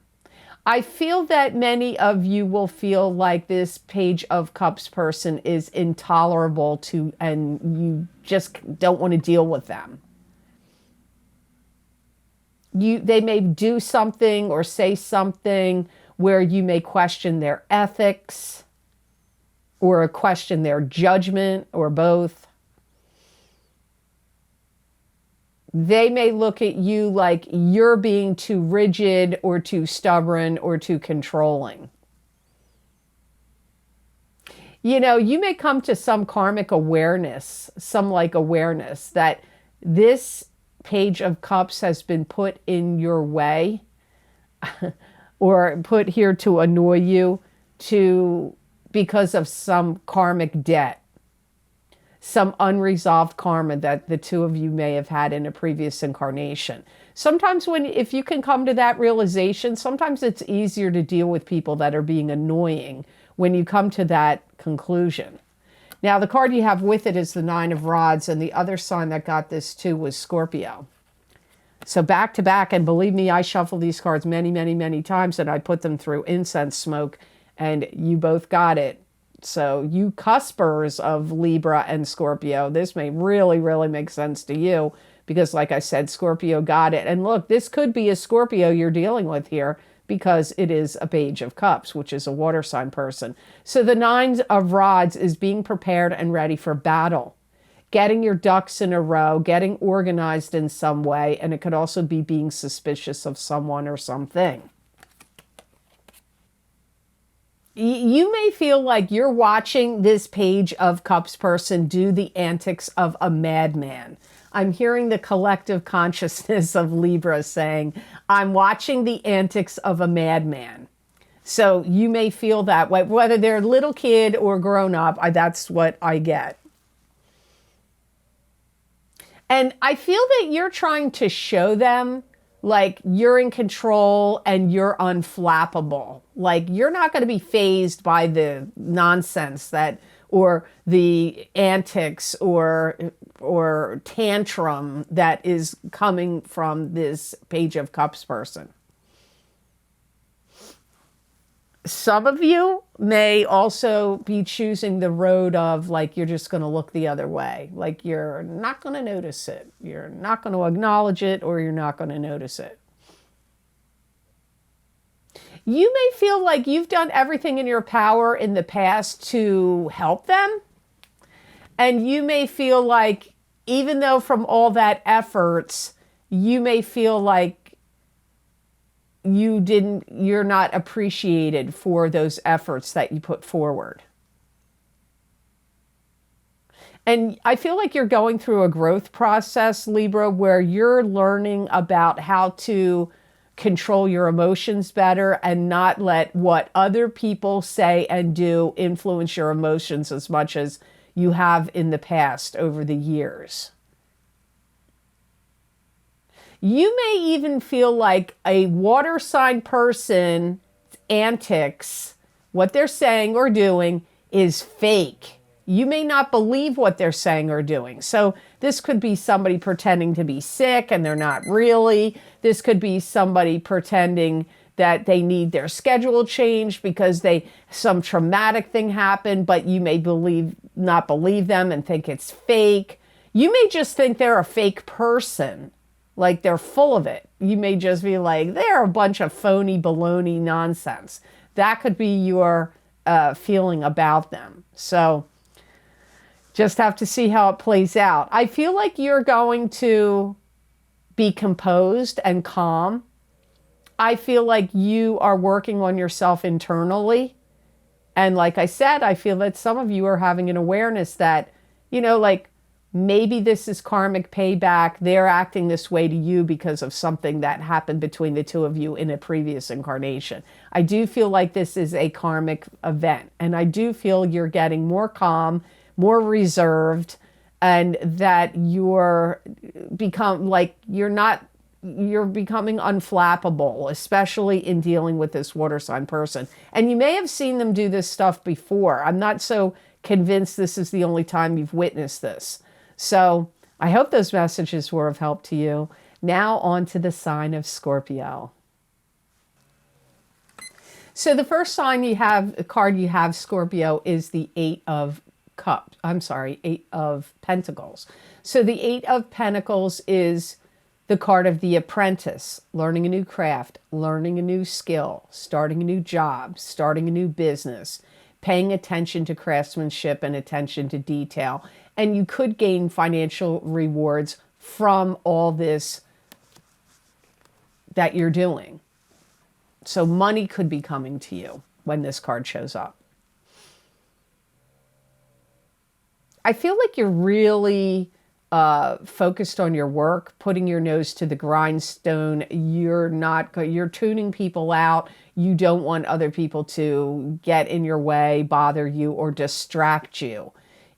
I feel that many of you will feel like this Page of Cups person is intolerable to, and you just don't want to deal with them. They may do something or say something where you may question their ethics or question their judgment or both. They may look at you like you're being too rigid or too stubborn or too controlling. You know, you may come to some karmic awareness, some like awareness that this Page of Cups has been put in your way or put here to annoy you because of some karmic debt. Some unresolved karma that the two of you may have had in a previous incarnation. Sometimes if you can come to that realization, sometimes it's easier to deal with people that are being annoying when you come to that conclusion. Now, the card you have with it is the Nine of Rods, and the other sign that got this too was Scorpio. So back to back, and believe me, I shuffle these cards many, many, many times, and I put them through incense smoke, and you both got it. So you cuspers of Libra and Scorpio, this may really, really make sense to you because, like I said, Scorpio got it. And look, this could be a Scorpio you're dealing with here because it is a Page of Cups, which is a water sign person. So the Nine of Rods is being prepared and ready for battle, getting your ducks in a row, getting organized in some way, and it could also be being suspicious of someone or something. You may feel like you're watching this Page of Cups person do the antics of a madman. I'm hearing the collective consciousness of Libra saying, I'm watching the antics of a madman. So you may feel that way, whether they're a little kid or grown up, that's what I get. And I feel that you're trying to show them like you're in control and you're unflappable. Like you're not going to be fazed by the nonsense or the antics or tantrum that is coming from this Page of Cups person. Some of you may also be choosing the road of like you're just going to look the other way. Like you're not going to notice it. You're not going to acknowledge it, or you're not going to notice it. You may feel like you've done everything in your power in the past to help them. And you may feel like even though from all that efforts, you may feel like you're not appreciated for those efforts that you put forward. And I feel like you're going through a growth process, Libra, where you're learning about how to control your emotions better and not let what other people say and do influence your emotions as much as you have in the past over the years. You may even feel like a water sign person's antics, what they're saying or doing, is fake. You may not believe what they're saying or doing. So this could be somebody pretending to be sick and they're not really. This could be somebody pretending that they need their schedule changed because some traumatic thing happened, but you may not believe them and think it's fake. You may just think they're a fake person. Like they're full of it. You may just be like, they're a bunch of phony baloney nonsense. That could be your feeling about them. So just have to see how it plays out. I feel like you're going to be composed and calm. I feel like you are working on yourself internally. And like I said, I feel that some of you are having an awareness that, like, maybe this is karmic payback. They're acting this way to you because of something that happened between the two of you in a previous incarnation. I do feel like this is a karmic event. And I do feel you're getting more calm, more reserved, and that you're becoming unflappable, especially in dealing with this water sign person. And you may have seen them do this stuff before. I'm not so convinced this is the only time you've witnessed this. So I hope those messages were of help to you. Now on to the sign of Scorpio. So the first sign you have, card you have, Scorpio, is the Eight of Cups. I'm sorry, Eight of Pentacles. So the Eight of Pentacles is the card of the apprentice, learning a new craft, learning a new skill, starting a new job, starting a new business, paying attention to craftsmanship and attention to detail. And you could gain financial rewards from all this that you're doing. So money could be coming to you when this card shows up. I feel like you're really focused on your work, putting your nose to the grindstone. You're tuning people out. You don't want other people to get in your way, bother you, or distract you.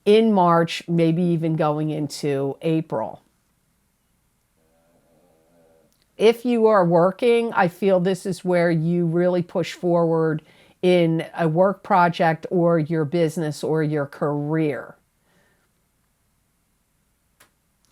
In March, maybe even going into April. If you are working, I feel this is where you really push forward in a work project or your business or your career.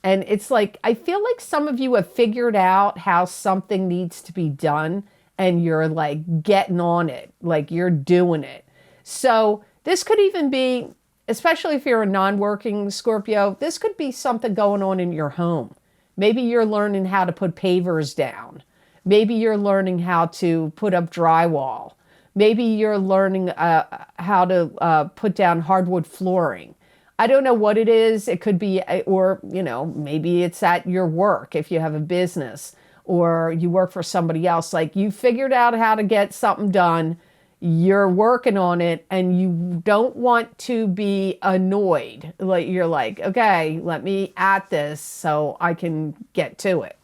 And it's like, I feel like some of you have figured out how something needs to be done and you're like getting on it, like you're doing it. So this could even be, especially if you're a non-working Scorpio, this could be something going on in your home. Maybe you're learning how to put pavers down. Maybe you're learning how to put up drywall. Maybe you're learning how to put down hardwood flooring. I don't know what it is. It could be, or, you know, maybe it's at your work if you have a business or you work for somebody else. Like you figured out how to get something done. You're working on it and you don't want to be annoyed. Like you're like, okay, let me at this so I can get to it.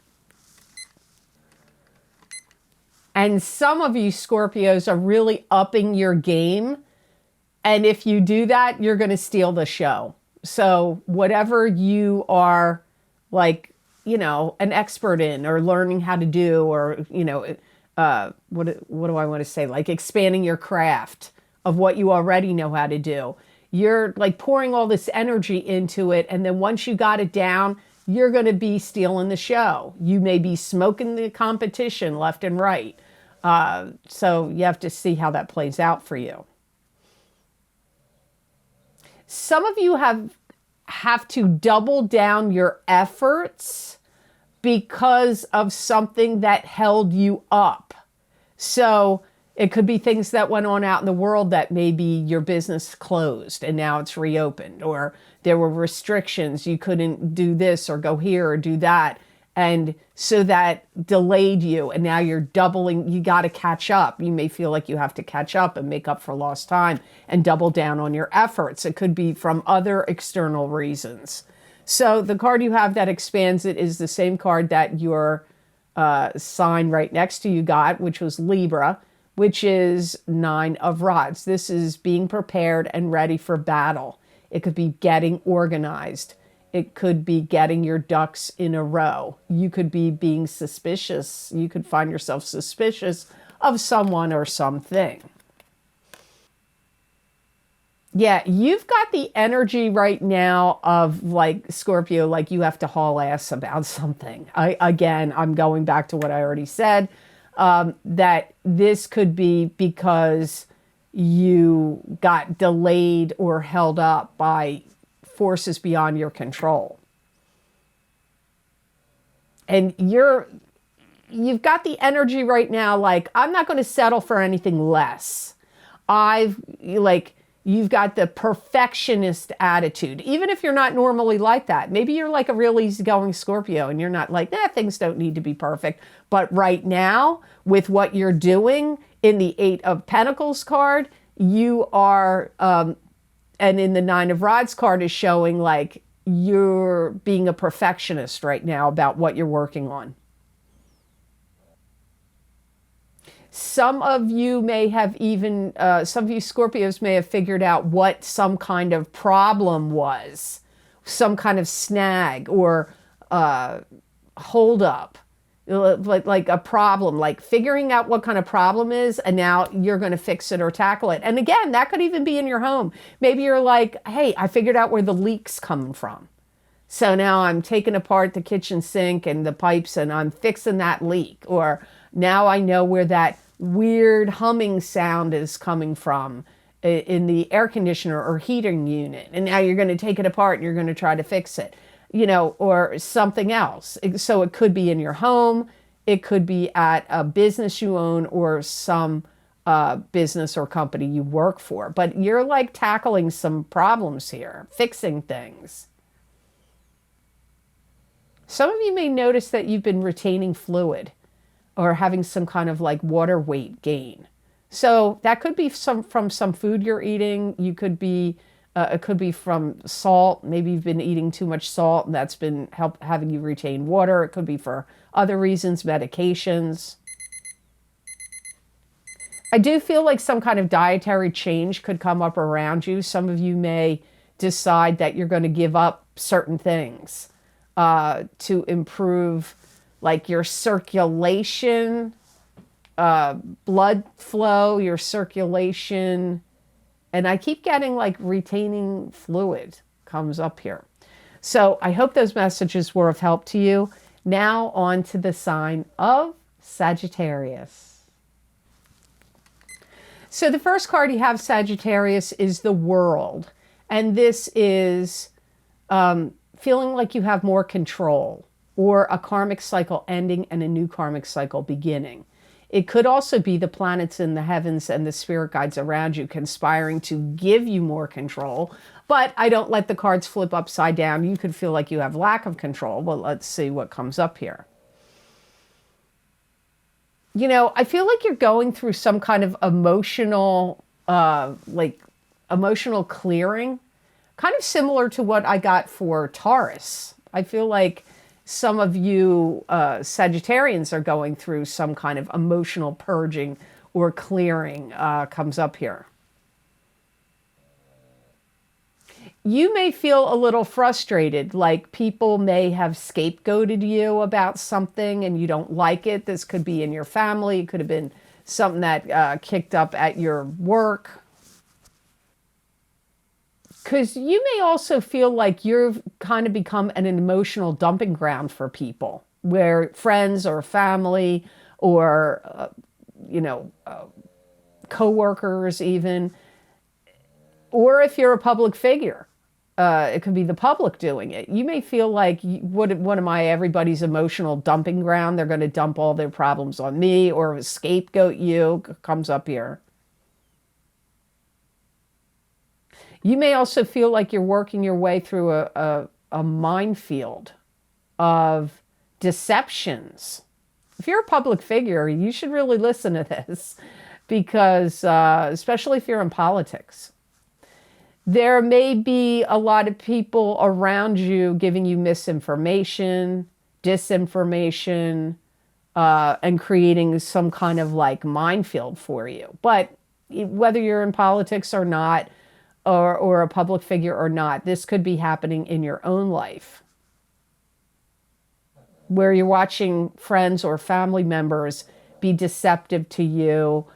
And some of you Scorpios are really upping your game. And if you do that, you're going to steal the show. So whatever you are like, you know, an expert in or learning how to do, or, you know, what do I want to say? Like expanding your craft of what you already know how to do. You're like pouring all this energy into it. And then once you got it down, you're going to be stealing the show. You may be smoking the competition left and right. So you have to see how that plays out for you. Some of you have to double down your efforts because of something that held you up. So it could be things that went on out in the world that maybe your business closed and now it's reopened, or there were restrictions. You couldn't do this or go here or do that. And so that delayed you, and now you're doubling, you got to catch up. You may feel like you have to catch up and make up for lost time and double down on your efforts. It could be from other external reasons. So the card you have that expands it is the same card that your sign right next to you got, which was Libra, which is Nine of Rods. This is being prepared and ready for battle. It could be getting organized. It could be getting your ducks in a row. You could be being suspicious. You could find yourself suspicious of someone or something. Yeah, you've got the energy right now of like Scorpio, like you have to haul ass about something. I'm going back to what I already said, that this could be because you got delayed or held up by forces beyond your control. And you've got the energy right now, like, I'm not going to settle for anything less. You've got the perfectionist attitude, even if you're not normally like that. Maybe you're like a real easygoing Scorpio and you're not like, things don't need to be perfect. But right now, with what you're doing in the Eight of Pentacles card, you are, and in the Nine of Rods card is showing like you're being a perfectionist right now about what you're working on. Some of you may have even, some of you Scorpios may have figured out what some kind of problem was, some kind of snag or hold up, like a problem, like figuring out what kind of problem is, and now you're going to fix it or tackle it. And again, that could even be in your home. Maybe you're like, hey, I figured out where the leak's coming from. So now I'm taking apart the kitchen sink and the pipes and I'm fixing that leak. Or now I know where that weird humming sound is coming from in the air conditioner or heating unit. And now you're going to take it apart and you're going to try to fix it, or something else. So it could be in your home. It could be at a business you own or some business or company you work for. But you're like tackling some problems here, fixing things. Some of you may notice that you've been retaining fluid or having some kind of like water weight gain. So that could be from some food you're eating. It could be from salt. Maybe you've been eating too much salt and that's been having you retain water. It could be for other reasons, medications. I do feel like some kind of dietary change could come up around you. Some of you may decide that you're going to give up certain things to improve like your circulation, blood flow, your circulation. And I keep getting like retaining fluid comes up here. So I hope those messages were of help to you. Now on to the sign of Sagittarius. So the first card you have, Sagittarius, is the World. And this is feeling like you have more control, or a karmic cycle ending and a new karmic cycle beginning. It could also be the planets in the heavens and the spirit guides around you conspiring to give you more control. But I don't let the cards flip upside down. You could feel like you have lack of control. Well, let's see what comes up here. I feel like you're going through some kind of emotional clearing, kind of similar to what I got for Taurus. I feel like some of you Sagittarians are going through some kind of emotional purging or clearing comes up here. You may feel a little frustrated, like people may have scapegoated you about something and you don't like it. This could be in your family. It could have been something that kicked up at your work. Because you may also feel like you've kind of become an emotional dumping ground for people, where friends or family or, co-workers even, or if you're a public figure, it could be the public doing it. You may feel like, what am I, everybody's emotional dumping ground? They're going to dump all their problems on me, or scapegoat you, comes up here. You may also feel like you're working your way through a minefield of deceptions. If you're a public figure, you should really listen to this, because especially if you're in politics. There may be a lot of people around you giving you misinformation, disinformation, and creating some kind of like minefield for you. But whether you're in politics or not, or a public figure or not, this could be happening in your own life, where you're watching friends or family members be deceptive to you,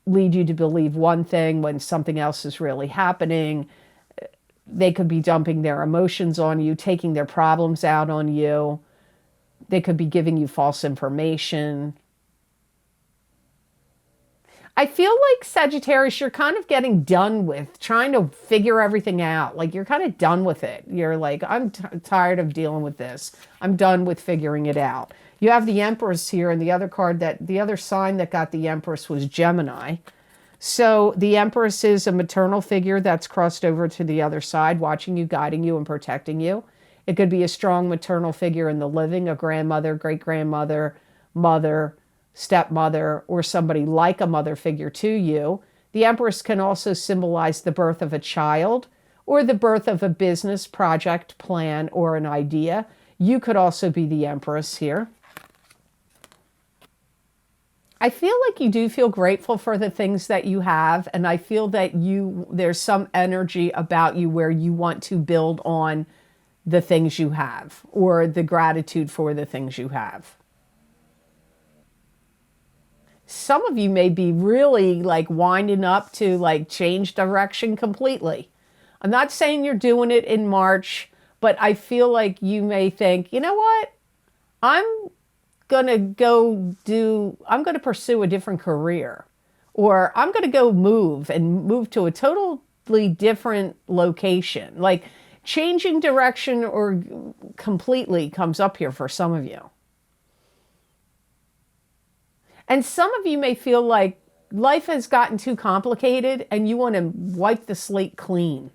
lead you to believe one thing when something else is really happening. They could be dumping their emotions on you, taking their problems out on you. They could be giving you false information. I feel like, Sagittarius, you're kind of getting done with trying to figure everything out. Like, you're kind of done with it. You're like, I'm tired of dealing with this. I'm done with figuring it out. You have the Empress here, and the other sign that got the Empress was Gemini. So the Empress is a maternal figure that's crossed over to the other side, watching you, guiding you, and protecting you. It could be a strong maternal figure in the living, a grandmother, great-grandmother, mother, stepmother, or somebody like a mother figure to you. The Empress can also symbolize the birth of a child or the birth of a business project, plan, or an idea. You could also be the Empress here. I feel like you do feel grateful for the things that you have, and I feel that there's some energy about you where you want to build on the things you have, or the gratitude for the things you have. Some of you may be really like winding up to like change direction completely. I'm not saying you're doing it in March, but I feel like you may think, you know what? I'm going to pursue a different career, or I'm going to go move to a totally different location. Like changing direction or completely comes up here for some of you. And some of you may feel like life has gotten too complicated and you want to wipe the slate clean.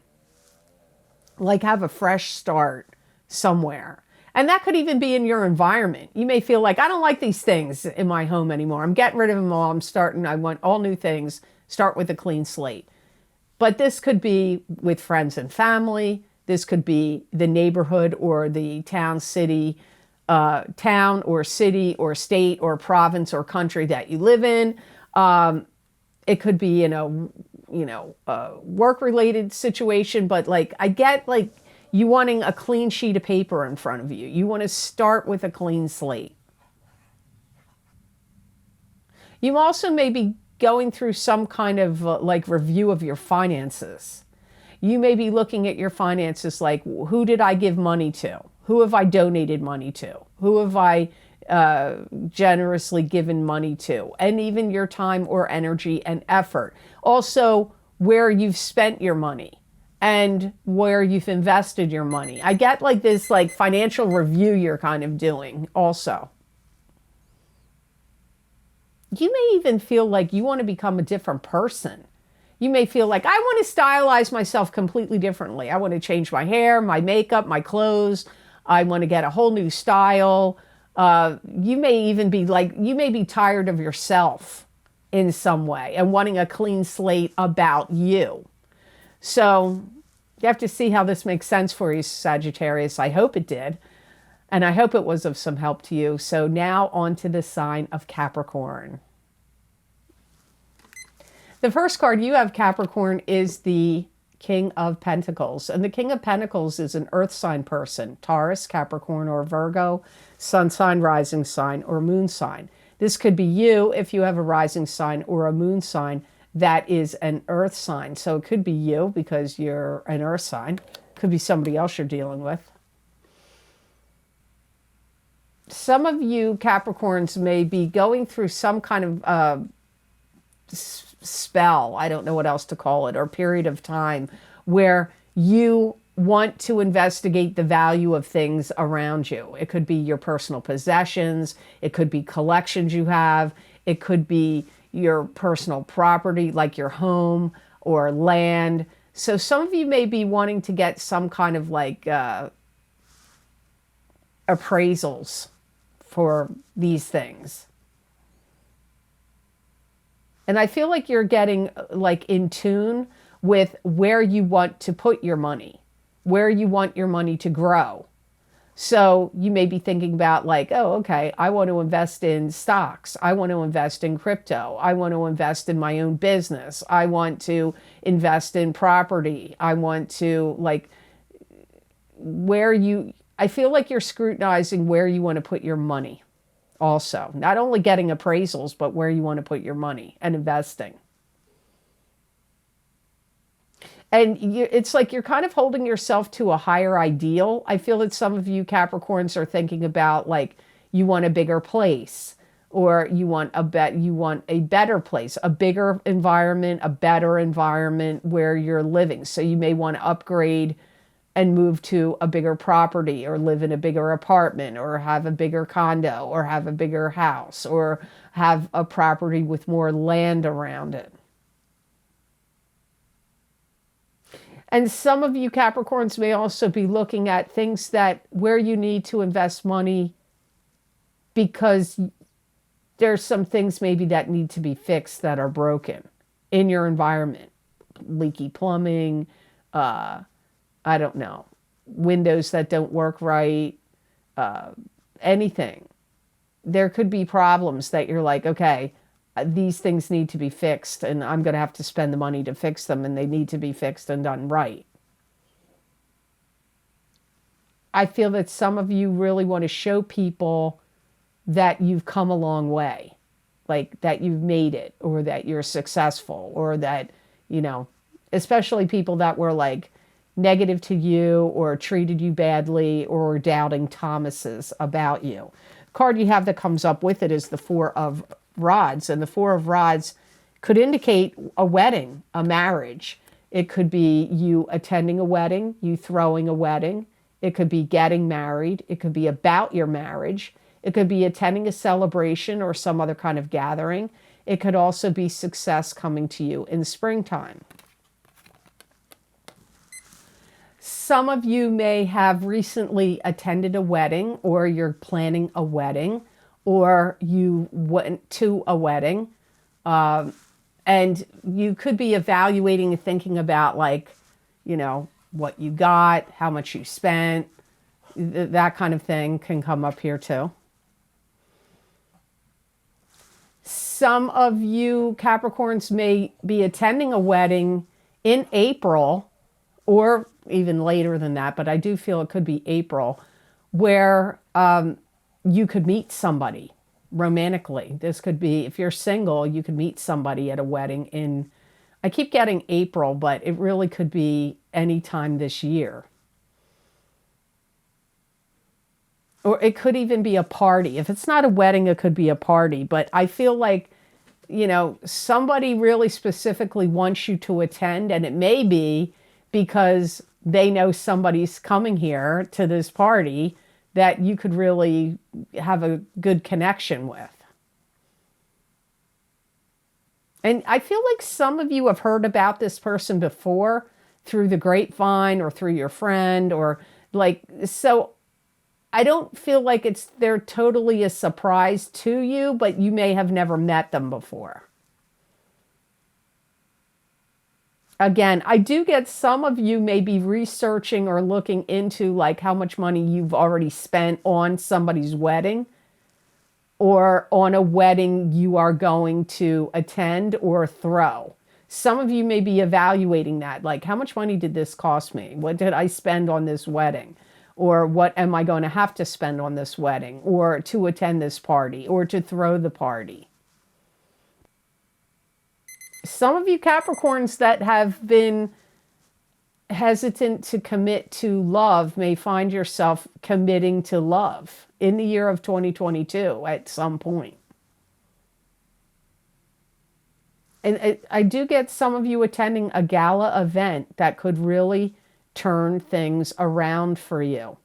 Like have a fresh start somewhere. And that could even be in your environment. You may feel like, I don't like these things in my home anymore. I'm getting rid of them all. I want all new things. Start with a clean slate. But this could be with friends and family. This could be the neighborhood or the town or city or state or province or country that you live in. It could be in a work-related situation, but like I get like you wanting a clean sheet of paper in front of you. You want to start with a clean slate. You also may be going through some kind of like review of your finances. You may be looking at your finances like, who did I give money to? Who have I donated money to? Who have I generously given money to? And even your time or energy and effort. Also, where you've spent your money and where you've invested your money. I get like this like financial review you're kind of doing also. You may even feel like you want to become a different person. You may feel like, I want to stylize myself completely differently. I want to change my hair, my makeup, my clothes. I want to get a whole new style. You may even be like, you may be tired of yourself in some way and wanting a clean slate about you. So you have to see how this makes sense for you, Sagittarius. I hope it did. And I hope it was of some help to you. So now on to the sign of Capricorn. The first card you have, Capricorn, is the King of Pentacles. And the King of Pentacles is an earth sign person, Taurus, Capricorn, or Virgo, sun sign, rising sign, or moon sign. This could be you if you have a rising sign or a moon sign that is an earth sign. So it could be you because you're an earth sign. It could be somebody else you're dealing with. Some of you Capricorns may be going through some kind of spell, I don't know what else to call it, or period of time where you want to investigate the value of things around you. It could be your personal possessions. It could be collections you have. It could be your personal property, like your home or land. So some of you may be wanting to get some kind of like appraisals for these things. And I feel like you're getting like in tune with where you want to put your money, where you want your money to grow. So you may be thinking about like, oh, okay, I want to invest in stocks. I want to invest in crypto. I want to invest in my own business. I want to invest in property. I want to like I feel like you're scrutinizing where you want to put your money. Also, not only getting appraisals, but where you want to put your money and investing. And it's like you're kind of holding yourself to a higher ideal. I feel that some of you Capricorns are thinking about like you want a bigger place, or you want a better place, a bigger environment, a better environment where you're living. So you may want to upgrade and move to a bigger property, or live in a bigger apartment, or have a bigger condo, or have a bigger house, or have a property with more land around it. And some of you Capricorns may also be looking at things where you need to invest money because there's some things maybe that need to be fixed that are broken in your environment. Leaky plumbing, I don't know, windows that don't work right, anything. There could be problems that you're like, okay, these things need to be fixed and I'm going to have to spend the money to fix them, and they need to be fixed and done right. I feel that some of you really want to show people that you've come a long way, like that you've made it, or that you're successful, or that, especially people that were like negative to you or treated you badly or doubting Thomases about you. The card you have that comes up with it is the Four of Rods, and the Four of Rods could indicate a wedding, a marriage. It could be you attending a wedding, you throwing a wedding. It could be getting married. It could be about your marriage. It could be attending a celebration or some other kind of gathering. It could also be success coming to you in springtime. Some of you may have recently attended a wedding, or you're planning a wedding, or you went to a wedding. And you could be evaluating and thinking about, like, you know, what you got, how much you spent, that kind of thing can come up here too. Some of you Capricorns may be attending a wedding in April, or even later than that, but I do feel it could be April, where you could meet somebody romantically. This could be, if you're single, you could meet somebody at a wedding in, I keep getting April, but it really could be any time this year. Or it could even be a party. If it's not a wedding, it could be a party. But I feel like, you know, somebody really specifically wants you to attend, and it may be because they know somebody's coming here to this party that you could really have a good connection with. And I feel like some of you have heard about this person before through the grapevine or through your friend, or like, so I don't feel like they're totally a surprise to you, but you may have never met them before. Again, I do get some of you may be researching or looking into like how much money you've already spent on somebody's wedding, or on a wedding you are going to attend or throw. Some of you may be evaluating that, like, how much money did this cost me? What did I spend on this wedding? Or what am I going to have to spend on this wedding, or to attend this party, or to throw the party? Some of you Capricorns that have been hesitant to commit to love may find yourself committing to love in the year of 2022 at some point. And I do get some of you attending a gala event that could really turn things around for you.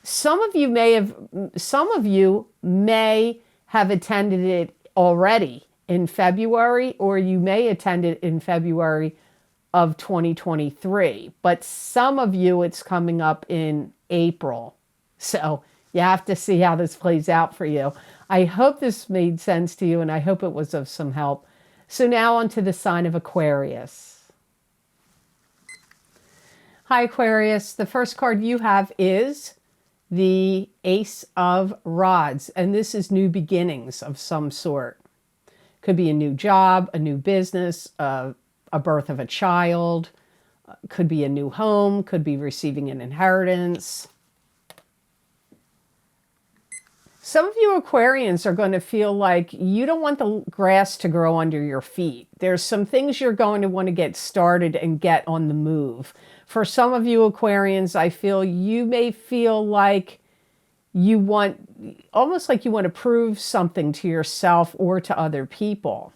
Some of you may have attended it already in February, or you may attend it in February of 2023. But some of you, it's coming up in April. So you have to see how this plays out for you. I hope this made sense to you, and I hope it was of some help. So now on to the sign of Aquarius. Hi, Aquarius. The first card you have is the Ace of Rods, and this is new beginnings of some sort. Could be a new job, a new business, a birth of a child, could be a new home, could be receiving an inheritance. Some of you Aquarians are going to feel like you don't want the grass to grow under your feet. There's some things you're going to want to get started and get on the move. For some of you Aquarians, I feel you may feel like you want, almost like you want to prove something to yourself or to other people.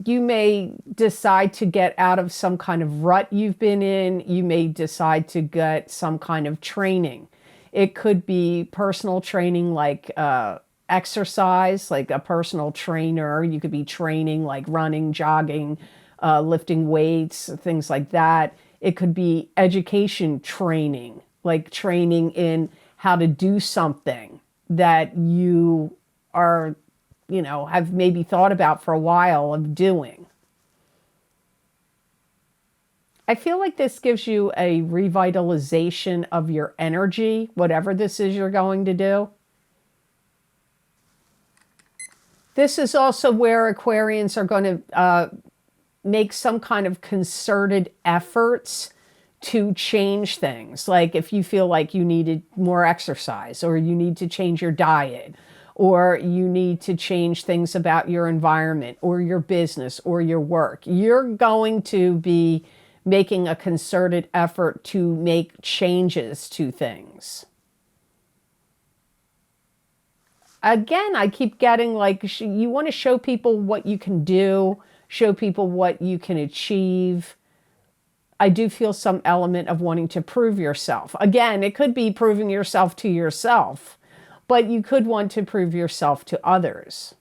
You may decide to get out of some kind of rut you've been in. You may decide to get some kind of training. It could be personal training, like exercise, like a personal trainer. You could be training like running, jogging, lifting weights, things like that. It could be education training, like training in how to do something that you are, you know, have maybe thought about for a while of doing. I feel like this gives you a revitalization of your energy, whatever this is you're going to do. This is also where Aquarians are going to make some kind of concerted efforts to change things. Like if you feel like you needed more exercise, or you need to change your diet, or you need to change things about your environment or your business or your work, you're going to be making a concerted effort to make changes to things. Again, I keep getting like, you want to show people what you can do, show people what you can achieve. I do feel some element of wanting to prove yourself. Again, it could be proving yourself to yourself, but you could want to prove yourself to others.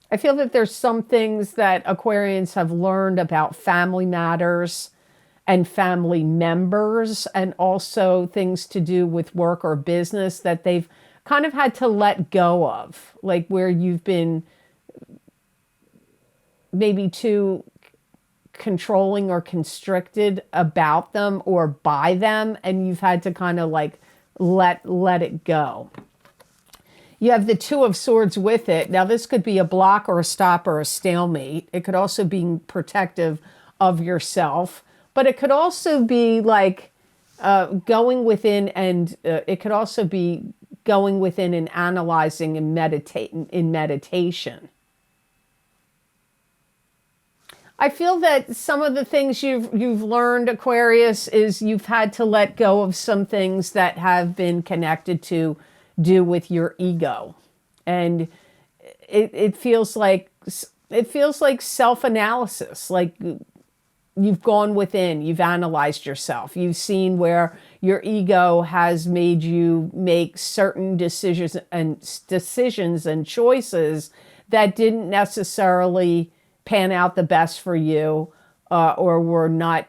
I feel that there's some things that Aquarians have learned about family matters and family members, and also things to do with work or business that they've kind of had to let go of, like where you've been maybe too controlling or constricted about them or by them, and you've had to kind of like let it go. You have the Two of Swords with it. Now, this could be a block or a stop or a stalemate. It could also be protective of yourself, but it could also be like going within, and it could also be going within and analyzing and meditating in meditation. I feel that some of the things you've learned, Aquarius, is you've had to let go of some things that have been connected to do with your ego. And it feels like self-analysis, like you've gone within, you've analyzed yourself. You've seen where your ego has made you make certain decisions and choices that didn't necessarily pan out the best for you, or were not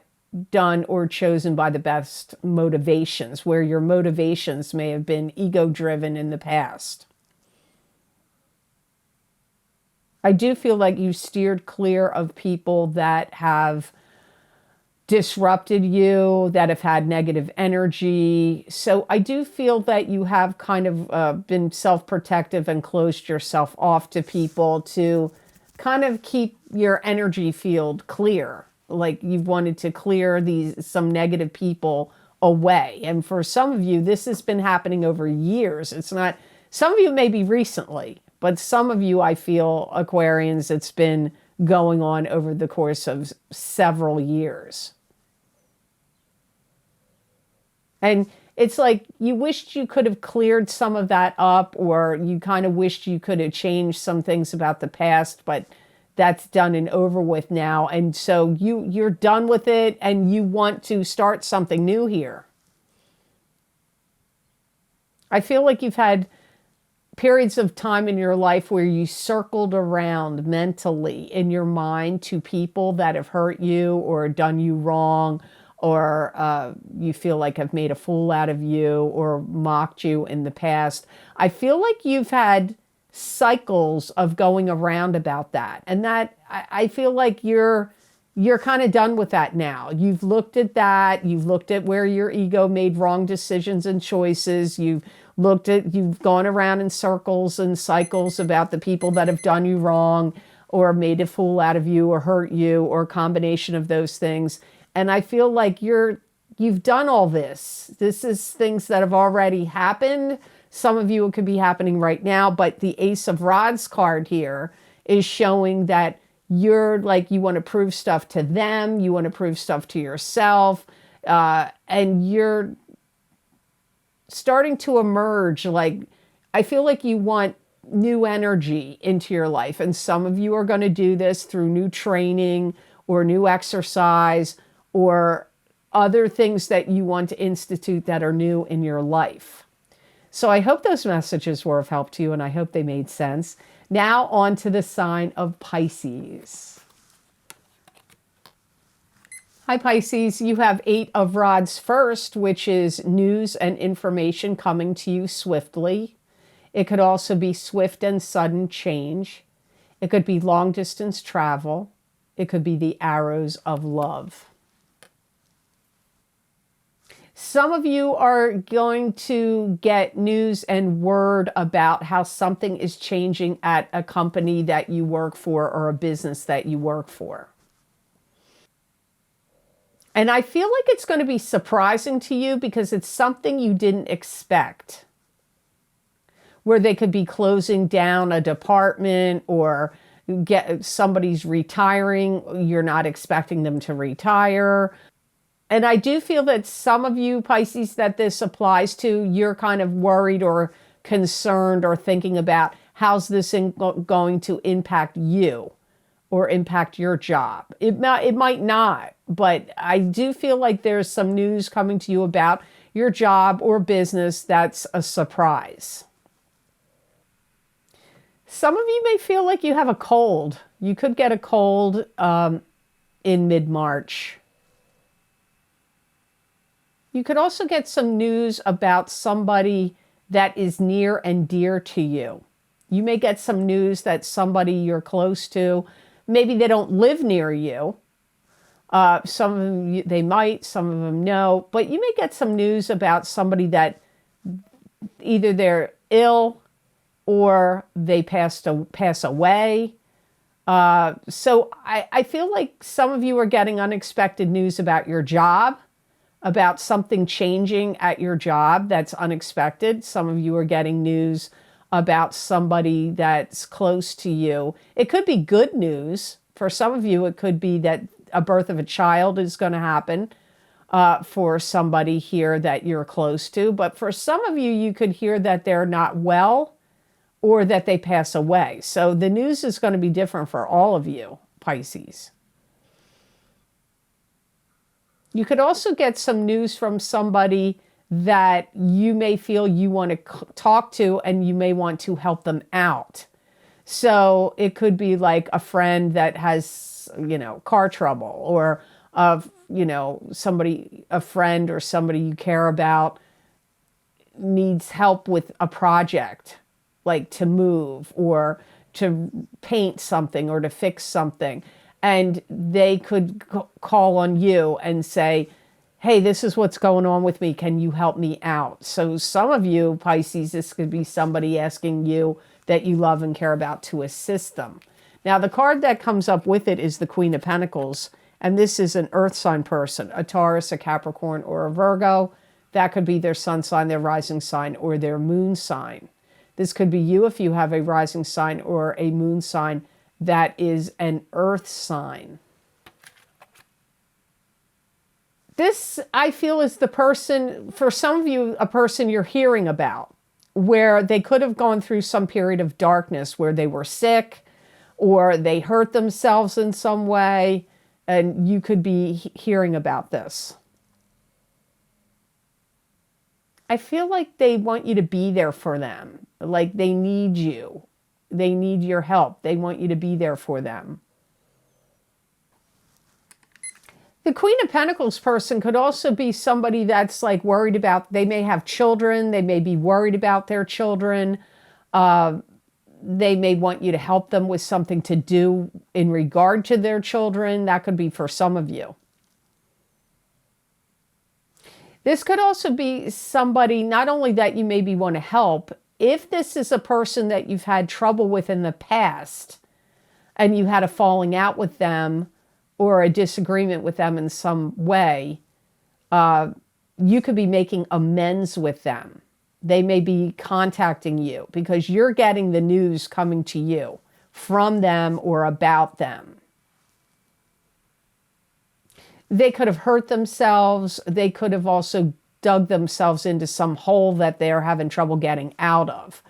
done or chosen by the best motivations, where your motivations may have been ego-driven in the past. I do feel like you steered clear of people that have disrupted you, that have had negative energy. So I do feel that you have kind of been self-protective and closed yourself off to people to kind of keep your energy field clear. Like you've wanted to clear some negative people away. And for some of you, this has been happening over years. It's not, some of you maybe recently, but some of you, I feel, Aquarians, it's been going on over the course of several years. And it's like you wished you could have cleared some of that up, or you kind of wished you could have changed some things about the past, but that's done and over with now. And so you're done with it and you want to start something new here. I feel like you've had periods of time in your life where you circled around mentally in your mind to people that have hurt you or done you wrong, or you feel like have made a fool out of you or mocked you in the past. I feel like you've had cycles of going around about that. And that, I feel like you're kind of done with that now. You've looked at that. You've looked at where your ego made wrong decisions and choices. You've gone around in circles and cycles about the people that have done you wrong or made a fool out of you or hurt you, or a combination of those things. And I feel like you've done all this. This is things that have already happened. Some of you, it could be happening right now, but the Ace of Rods card here is showing that you're like, you want to prove stuff to them. You want to prove stuff to yourself. And you're starting to emerge. Like, I feel like you want new energy into your life. And some of you are going to do this through new training or new exercise or other things that you want to institute that are new in your life. So I hope those messages were of help to you, and I hope they made sense. Now on to the sign of Pisces. Hi, Pisces. You have 8 of Rods first, which is news and information coming to you swiftly. It could also be swift and sudden change. It could be long distance travel. It could be the arrows of love. Some of you are going to get news and word about how something is changing at a company that you work for or a business that you work for. And I feel like it's going to be surprising to you because it's something you didn't expect. Where they could be closing down a department, or somebody's retiring. You're not expecting them to retire. And I do feel that some of you Pisces that this applies to, you're kind of worried or concerned or thinking about how's this going to impact you or impact your job. It might not, but I do feel like there's some news coming to you about your job or business that's a surprise. Some of you may feel like you have a cold. You could get a cold in mid-March. You could also get some news about somebody that is near and dear to you. You may get some news that somebody you're close to, maybe they don't live near you. Some of them, they might, some of them no. But you may get some news about somebody that either they're ill or they pass away. So I feel like some of you are getting unexpected news about your job, about something changing at your job that's unexpected. Some of you are getting news about somebody that's close to you. It could be good news. For some of you, it could be that a birth of a child is going to happen for somebody here that you're close to. But for some of you, you could hear that they're not well or that they pass away. So the news is going to be different for all of you, Pisces. You could also get some news from somebody that you may feel you want to talk to and you may want to help them out. So it could be like a friend that has, car trouble, or somebody, a friend or somebody you care about needs help with a project, like to move or to paint something or to fix something. And they could call on you and say, hey, this is what's going on with me. Can you help me out? So some of you, Pisces, this could be somebody asking you that you love and care about to assist them. Now, the card that comes up with it is the Queen of Pentacles. And this is an earth sign person, a Taurus, a Capricorn, or a Virgo. That could be their sun sign, their rising sign, or their moon sign. This could be you if you have a rising sign or a moon sign that is an earth sign. This, I feel, is the person, for some of you, a person you're hearing about, where they could have gone through some period of darkness where they were sick or they hurt themselves in some way, and you could be hearing about this. I feel like they want you to be there for them. Like they need you. They need your help. They want you to be there for them. The Queen of Pentacles person could also be somebody that's like worried about, they may have children. They may be worried about their children. They may want you to help them with something to do in regard to their children. That could be for some of you. This could also be somebody, not only that you maybe want to help, if this is a person that you've had trouble with in the past and you had a falling out with them or a disagreement with them in some way, you could be making amends with them. They may be contacting you because you're getting the news coming to you from them or about them. They could have hurt themselves. They could have also dug themselves into some hole that they're having trouble getting out of.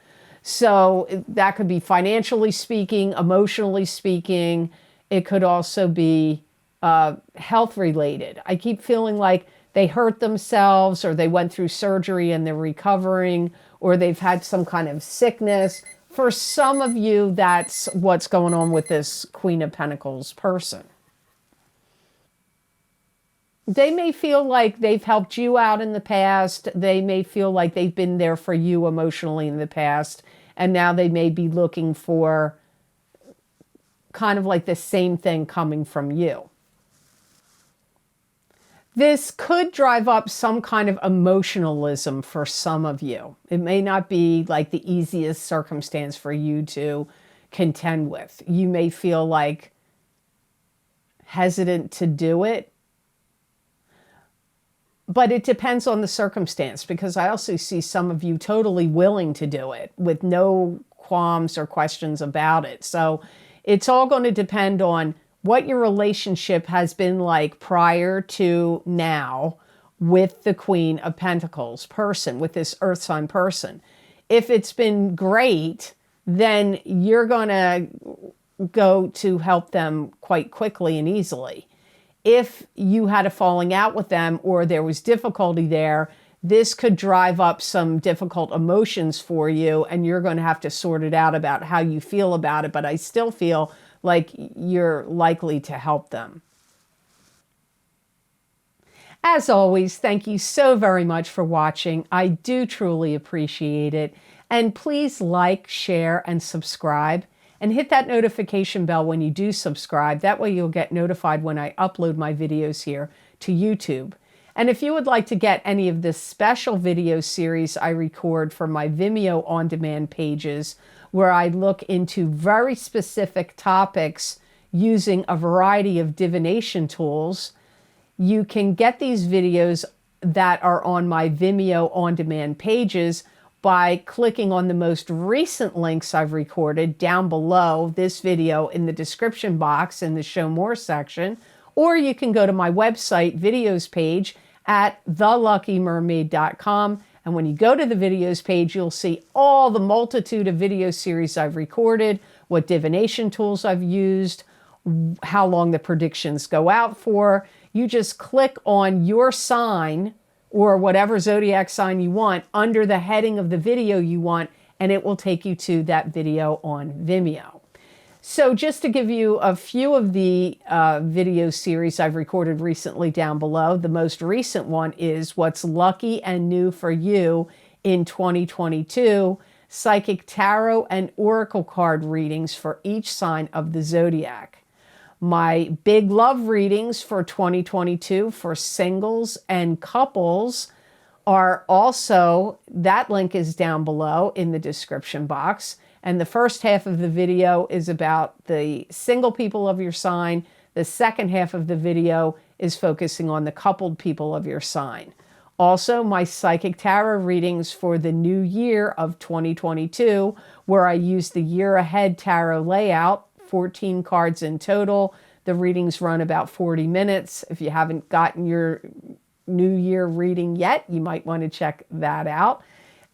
So that could be financially speaking, emotionally speaking. It could also be health related. I keep feeling like they hurt themselves or they went through surgery and they're recovering, or they've had some kind of sickness. For some of you, that's what's going on with this Queen of Pentacles person. They may feel like they've helped you out in the past. They may feel like they've been there for you emotionally in the past. And now they may be looking for kind of like the same thing coming from you. This could drive up some kind of emotionalism for some of you. It may not be like the easiest circumstance for you to contend with. You may feel like hesitant to do it. But it depends on the circumstance, because I also see some of you totally willing to do it with no qualms or questions about it. So It's all going to depend on what your relationship has been like prior to now with the Queen of Pentacles person, with this earth sign person. If it's been great, then you're going to go to help them quite quickly and easily. If you had a falling out with them or there was difficulty there, this could drive up some difficult emotions for you, and you're going to have to sort it out about how you feel about it. But I still feel like you're likely to help them. As always, thank you so very much for watching. I do truly appreciate it. And please like, share, and subscribe. And hit that notification bell when you do subscribe. That way you'll get notified when I upload my videos here to YouTube. And if you would like to get any of this special video series I record for my Vimeo on-demand pages, where I look into very specific topics using a variety of divination tools, you can get these videos that are on my Vimeo on-demand pages by clicking on the most recent links I've recorded down below this video in the description box in the Show More section, or you can go to my website videos page at theluckymermaid.com. And when you go to the videos page, you'll see all the multitude of video series I've recorded, what divination tools I've used, how long the predictions go out for. You just click on your sign or whatever zodiac sign you want under the heading of the video you want, and it will take you to that video on Vimeo. So just to give you a few of the video series I've recorded recently down below, the most recent one is What's Lucky and New for You in 2022, Psychic Tarot and Oracle card readings for each sign of the zodiac. My big love readings for 2022 for singles and couples are also, that link is down below in the description box. And the first half of the video is about the single people of your sign. The second half of the video is focusing on the coupled people of your sign. Also, my Psychic Tarot readings for the new year of 2022, where I use the year ahead tarot layout, 14 cards in total. The readings run about 40 minutes. If you haven't gotten your New Year reading yet, you might want to check that out.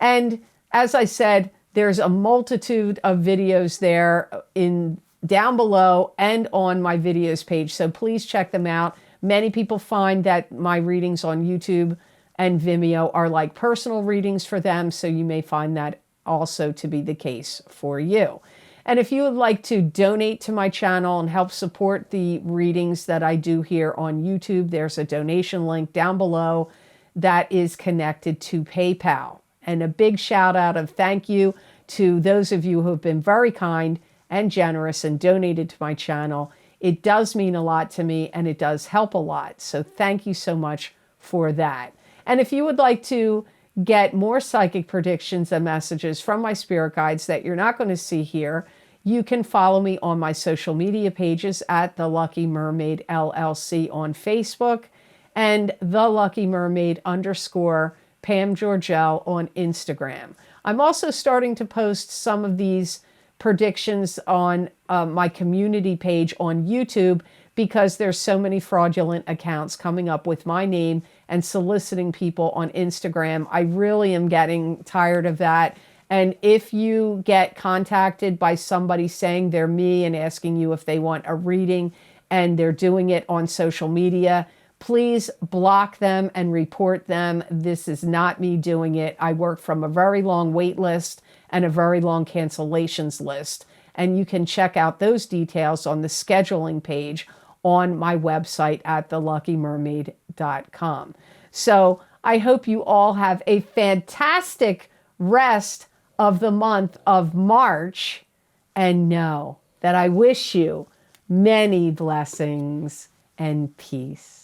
And as I said, there's a multitude of videos there down below and on my videos page, so please check them out. Many people find that my readings on YouTube and Vimeo are like personal readings for them, so you may find that also to be the case for you. And if you would like to donate to my channel and help support the readings that I do here on YouTube, there's a donation link down below that is connected to PayPal. And a big shout out of thank you to those of you who have been very kind and generous and donated to my channel. It does mean a lot to me and it does help a lot. So thank you so much for that. And if you would like to get more psychic predictions and messages from my spirit guides that you're not going to see here, you can follow me on my social media pages at The Lucky Mermaid LLC on Facebook and _Pam Georgel on Instagram. I'm also starting to post some of these predictions on my community page on YouTube because there's so many fraudulent accounts coming up with my name and soliciting people on Instagram. I really am getting tired of that. And if you get contacted by somebody saying they're me and asking you if they want a reading and they're doing it on social media, please block them and report them. This is not me doing it. I work from a very long wait list and a very long cancellations list. And you can check out those details on the scheduling page on my website at theluckymermaid.com. So I hope you all have a fantastic rest of the month of March, and know that I wish you many blessings and peace.